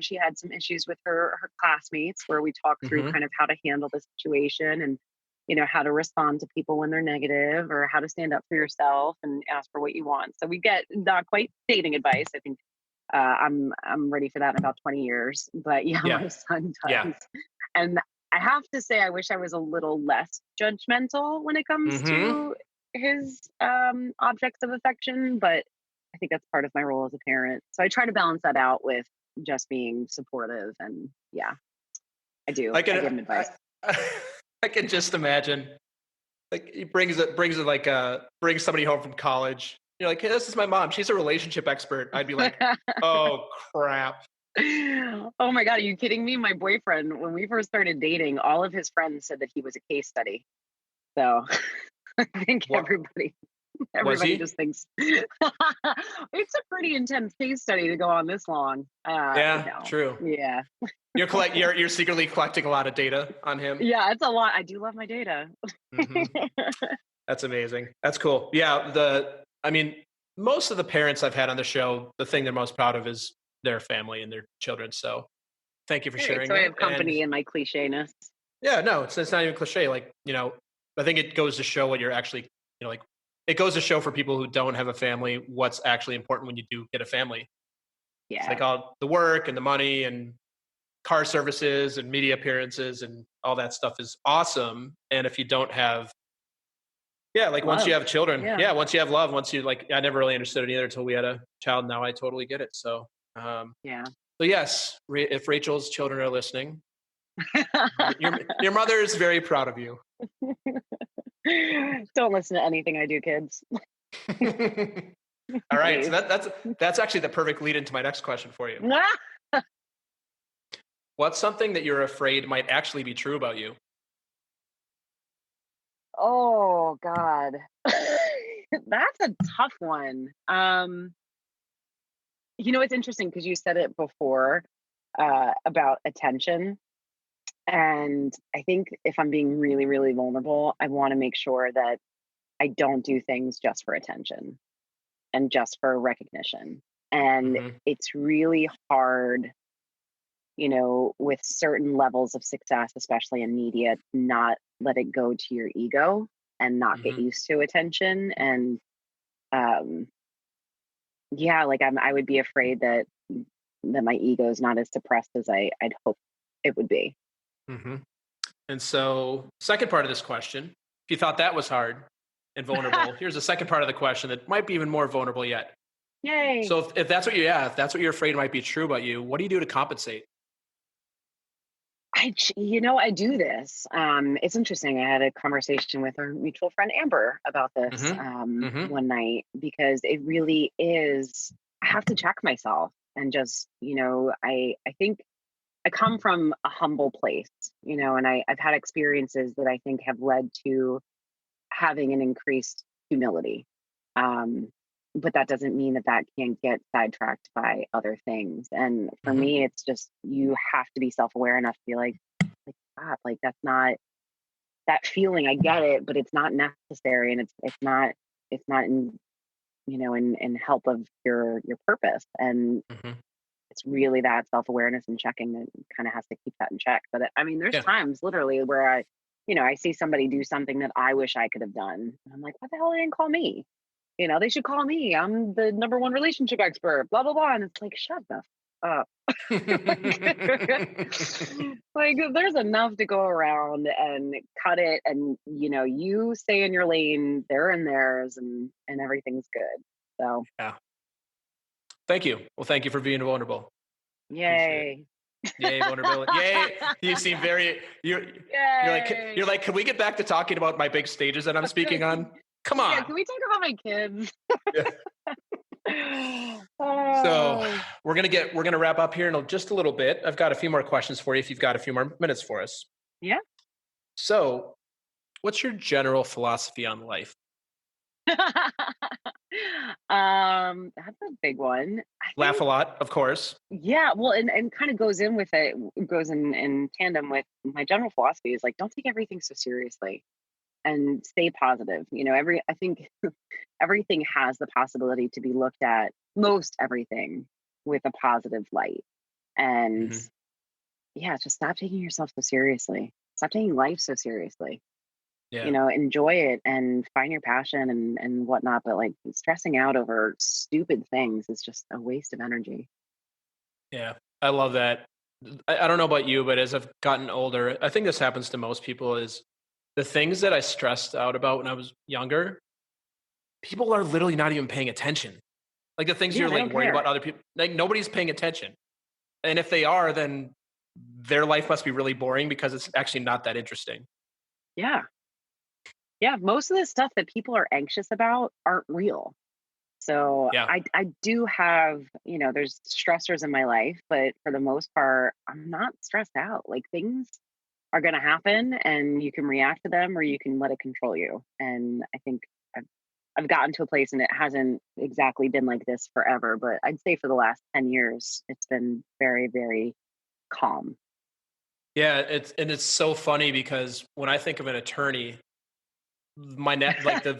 she had some issues with her classmates where we talk through kind of how to handle the situation and how to respond to people when they're negative or how to stand up for yourself and ask for what you want. So we get not quite dating advice. I think I'm ready for that in about 20 years, but my son does. Yeah. And I have to say, I wish I was a little less judgmental when it comes to his objects of affection, but I think that's part of my role as a parent. So I try to balance that out with just being supportive, and I do. I give him advice. I can just imagine, like he brings somebody home from college. You're like, hey, this is my mom. She's a relationship expert. I'd be like, oh, crap. Oh, my God. Are you kidding me? My boyfriend, when we first started dating, all of his friends said that he was a case study. So I think everybody. Was Everybody he? just thinks it's a pretty intense case study to go on this long. Yeah, No, true. yeah, You're secretly collecting a lot of data on him. yeah, it's a lot. I do love my data. Hmm. That's amazing. That's cool. Yeah, I mean, most of the parents I've had on the show, the thing they're most proud of is their family and their children. So thank you for Great. sharing So I that. have And company in my clichéness. yeah, no, it's not even cliche. Like, I think it goes to show what you're actually, like it goes to show for people who don't have a family what's actually important when you do get a family. It's Yeah. like all the work and the money and car services and media appearances and all that stuff is awesome. And if you don't have, yeah, like once you Love. have children, Yeah. yeah, once you have love, once you like, I never really understood it either until we had a child. Now I totally get it. Um, Yeah. so yes, if Rachel's children are listening, your mother is very proud of you. Don't listen to anything I do, kids. All right, so Please. that's actually the perfect lead into my next question for you. What's something that you're afraid might actually be true about you? Oh God. That's a tough one. It's interesting because you said it before about attention. And I think if I'm being really, really vulnerable, I want to make sure that I don't do things just for attention and just for recognition. And Hmm. it's really hard, with certain levels of success, especially in media, to not let it go to your ego and not get Hmm. used to attention. And um, yeah, like I would be afraid that my ego is not as suppressed as I'd hope it would be. Hmm. And so, second part of this question, if you thought that was hard and vulnerable, here's the second part of the question that might be even more vulnerable yet. Yay. So, if that's what if that's what you're afraid might be true about you, what do you do to compensate? I do this. It's interesting. I had a conversation with our mutual friend Amber about this Hmm. Hmm. one night because it really is. I have to check myself and just, I think I come from a humble place, and I've had experiences that I think have led to having an increased humility. Um, but that doesn't mean that can't get sidetracked by other things. And for Hmm. me, it's just you have to be self aware enough to be like, stop, like that's not that feeling. I get it, but it's not necessary, and it's not in help of your purpose. And Hmm. it's really that self awareness and checking that kind of has to keep that in check. But I mean, there's Yeah. times literally where I see somebody do something that I wish I could have done. And I'm like, what the hell they didn't call me? They should call me. I'm the number one relationship expert, blah, blah, blah. And it's like, shut the up. Like, there's enough to go around and cut it. And, you stay in your lane, they're in theirs, and everything's good. So, Yeah. Thank you. Well, thank you for being vulnerable. Appreciate it. yay. Yay, vulnerability. Yay. You seem very you're Yay. like, can we get back to talking about my big stages that I'm speaking on? Come Yeah, on. can we talk about my kids? Yeah. So Oh, we're gonna wrap up here in just a little bit. I've got a few more questions for you if you've got a few more minutes for us. yeah. So, what's your general philosophy on life? That's a big one. I Laugh think, a lot, of course. yeah, well, and kind of goes in with it, goes in tandem with my general philosophy is like, don't take everything so seriously and stay positive. I think everything has the possibility to be looked at, most everything, with a positive light. And Hmm. yeah, just stop taking yourself so seriously. Stop taking life so seriously. Yeah. Enjoy it and find your passion and whatnot. But like stressing out over stupid things is just a waste of energy. Yeah. I love that. I don't know about you, but as I've gotten older, I think this happens to most people is the things that I stressed out about when I was younger, people are literally not even paying attention. Like the things Yeah, you're they like don't worried about care. other people, like nobody's paying attention. And if they are, then their life must be really boring because it's actually not that interesting. Yeah. Yeah. Most of the stuff that people are anxious about aren't real. So Yeah. I do have, there's stressors in my life, but for the most part, I'm not stressed out. Like things are going to happen and you can react to them or you can let it control you. And I think I've, I've gotten to a place, and it hasn't exactly been like this forever, but I'd say for the last 10 years, it's been very, very calm. Yeah, it's so funny because when I think of an attorney, like the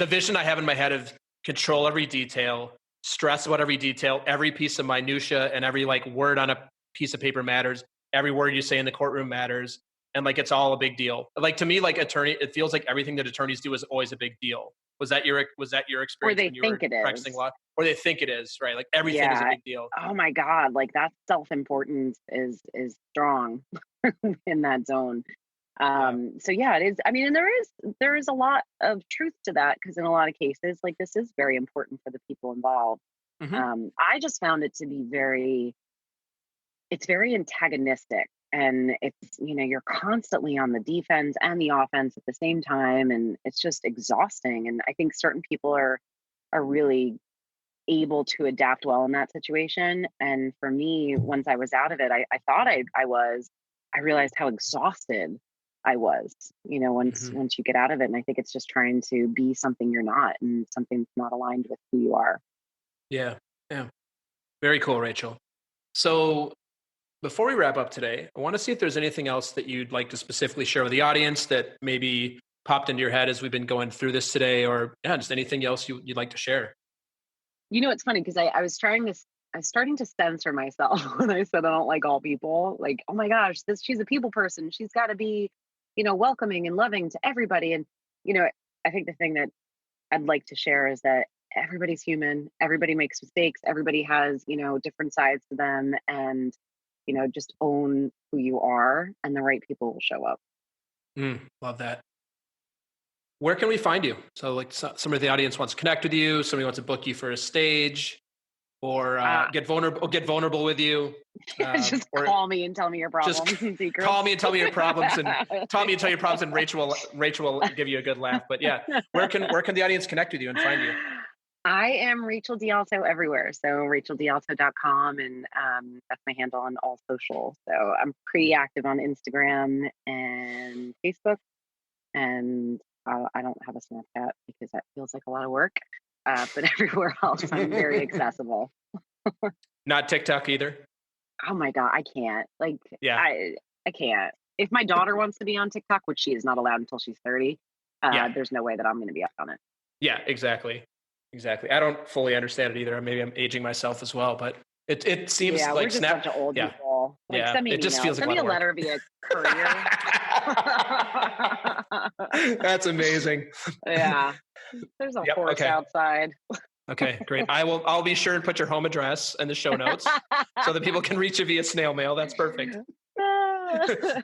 vision I have in my head of control every detail, stress about every detail, every piece of minutia, and every like word on a piece of paper matters. Every word you say in the courtroom matters, and like it's all a big deal. Like to me, like attorney, it feels like everything that attorneys do is always a big deal. Was that your Or experience they when you were think it practicing is. law, or they think it is, right? Like everything is a Yeah. big deal. Oh my God. Like that self-importance is strong in that zone. Yeah. So yeah, it is. I mean, and there is a lot of truth to that, because in a lot of cases, like, this is very important for the people involved. Hmm. I just found it to be it's very antagonistic, and you're constantly on the defense and the offense at the same time, and it's just exhausting. And I think certain people are really able to adapt well in that situation. And for me, once I was out of it, I thought I was. I realized how exhausted I was. Once Hmm. once you get out of it, and I think it's just trying to be something you're not, and something that's not aligned with who you are. Yeah. Yeah. Very cool, Rachel. So before we wrap up today, I want to see if there's anything else that you'd like to specifically share with the audience that maybe popped into your head as we've been going through this today, or yeah, just anything else you'd like to share. It's funny because I was starting to censor myself when I said I don't like all people. Like, oh my gosh, she's a people person. She's got to be, welcoming and loving to everybody. And you know, I think the thing that I'd like to share is that everybody's human. Everybody makes mistakes. Everybody has, different sides to them, and just own who you are, and the right people will show up. Love that. Where can we find you? So, like, somebody in the audience wants to connect with you. Somebody wants to book you for a stage, or Uh, get vulnerable with you, just or call me and tell me your just problems and call secrets. me and tell me your problems, and tell me your problems, and Rachel will give you a good laugh. But yeah, where can the audience connect with you and find you? I am Rachel DeAlto everywhere. So racheldealto.com, and that's my handle on all social. So I'm pretty active on Instagram and Facebook, and I don't have a Snapchat because that feels like a lot of work. But everywhere else, I'm very accessible. Not TikTok either. Oh my God, I can't. Like, Yeah, I can't. If my daughter wants to be on TikTok, which she is not allowed until she's 30, yeah, there's no way that I'm going to be up on it. yeah. Exactly. I don't fully understand it either. Maybe I'm aging myself as well, but it seems Yeah, we're like just a bunch Snap. of old Yeah, people. Like, yeah. send me It an just email. feels like a Send lot me a of work. letter via courier. That's amazing. Yeah, there's a Yep. horse Okay. outside. Okay. Great. I'll be sure and put your home address in the show notes so that people can reach you via snail mail. That's perfect.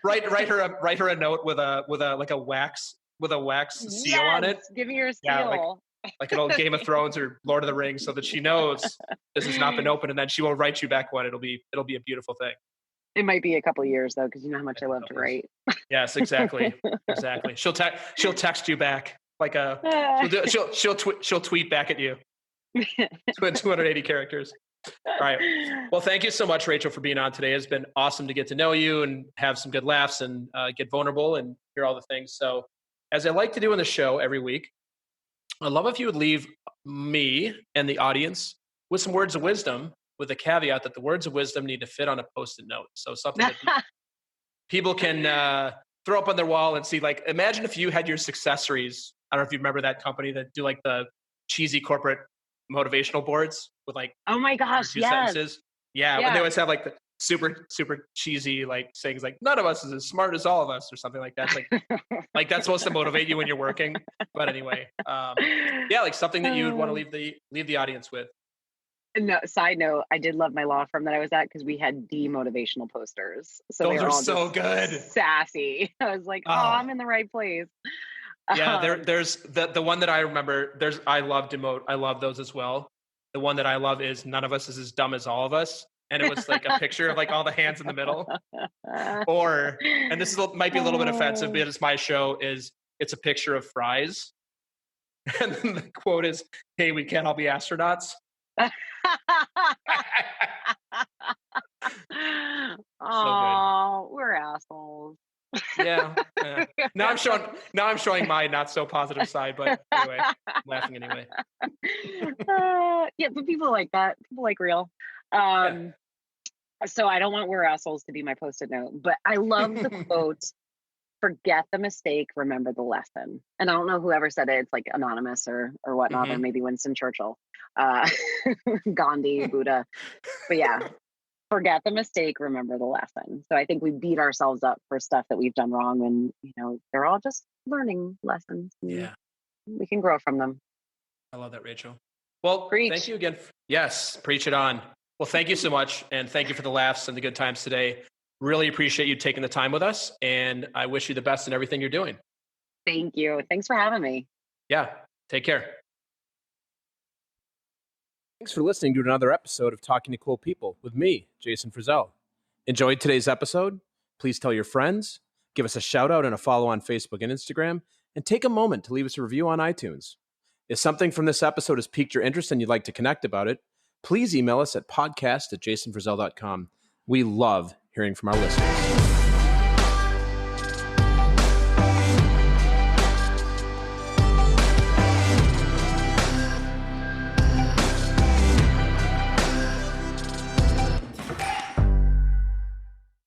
Write her a note with a like a wax seal on Yes, it. give me your Yeah, seal. like an old Game of Thrones or Lord of the Rings, so that she knows this has not been opened, and then she will write you back one. It'll be a beautiful thing. It might be a couple years though, because you know how much I I think love to always. write. Yes, exactly. She'll text you back like a she'll tweet back at you. 280 characters. All right. Well, thank you so much, Rachel, for being on today. It's been awesome to get to know you and have some good laughs and get vulnerable and hear all the things. So, as I like to do on the show every week, I'd love if you would leave me and the audience with some words of wisdom, with a caveat that the words of wisdom need to fit on a post-it note. So something that people can throw up on their wall and see. Like, imagine if you had your successories. I don't know if you remember that company that do like the cheesy corporate motivational boards with like Oh my one or gosh, two yes. sentences. Yeah, when they Yeah. always have like the super cheesy like sayings like "none of us is as smart as all of us" or something like that. It's like that's supposed to motivate you when you're working. But anyway, yeah, like something that you would want to Uh, leave the audience with. no, side note, I did love my law firm that I was at, because we had demotivational posters. So they Those were are all so just good. sassy. I was like, oh, Oh, I'm in the right place. yeah, Um, there's the one that I remember. I love those as well. The one that I love is "none of us is as dumb as all of us," and it was like a picture of like all the hands in the middle. Or, and this might be a little bit offensive, but it's my show. It's a picture of fries, and then the quote is, "Hey, we can't all be astronauts." So good. oh, we're assholes. Yeah. Now I'm showing my not so positive side, but anyway, I'm laughing anyway. Yeah, but people like that. People like real. Yeah. So I don't want "we're assholes" to be my post-it note, but I love the quote, "Forget the mistake, remember the lesson." And I don't know whoever said it. It's like anonymous or whatnot, or Mhm. maybe Winston Churchill, uh, Gandhi, Buddha. But yeah, forget the mistake, remember the lesson. So I think we beat ourselves up for stuff that we've done wrong, and they're all just learning lessons, and Yeah. we can grow from them. I love that, Rachel. Well, thank Preach. you again. Yes, preach it on. Well, thank you so much. And thank you for the laughs and the good times today. Really appreciate you taking the time with us. And I wish you the best in everything you're doing. Thank you. Thanks for having me. Yeah. Take care. Thanks for listening to another episode of Talking to Cool People with me, Jason Frizzell. Enjoyed today's episode? Please tell your friends, give us a shout out and a follow on Facebook and Instagram, and take a moment to leave us a review on iTunes. If something from this episode has piqued your interest and you'd like to connect about it, please email us at podcast@jasonfrizzell.com. We love hearing from our listeners.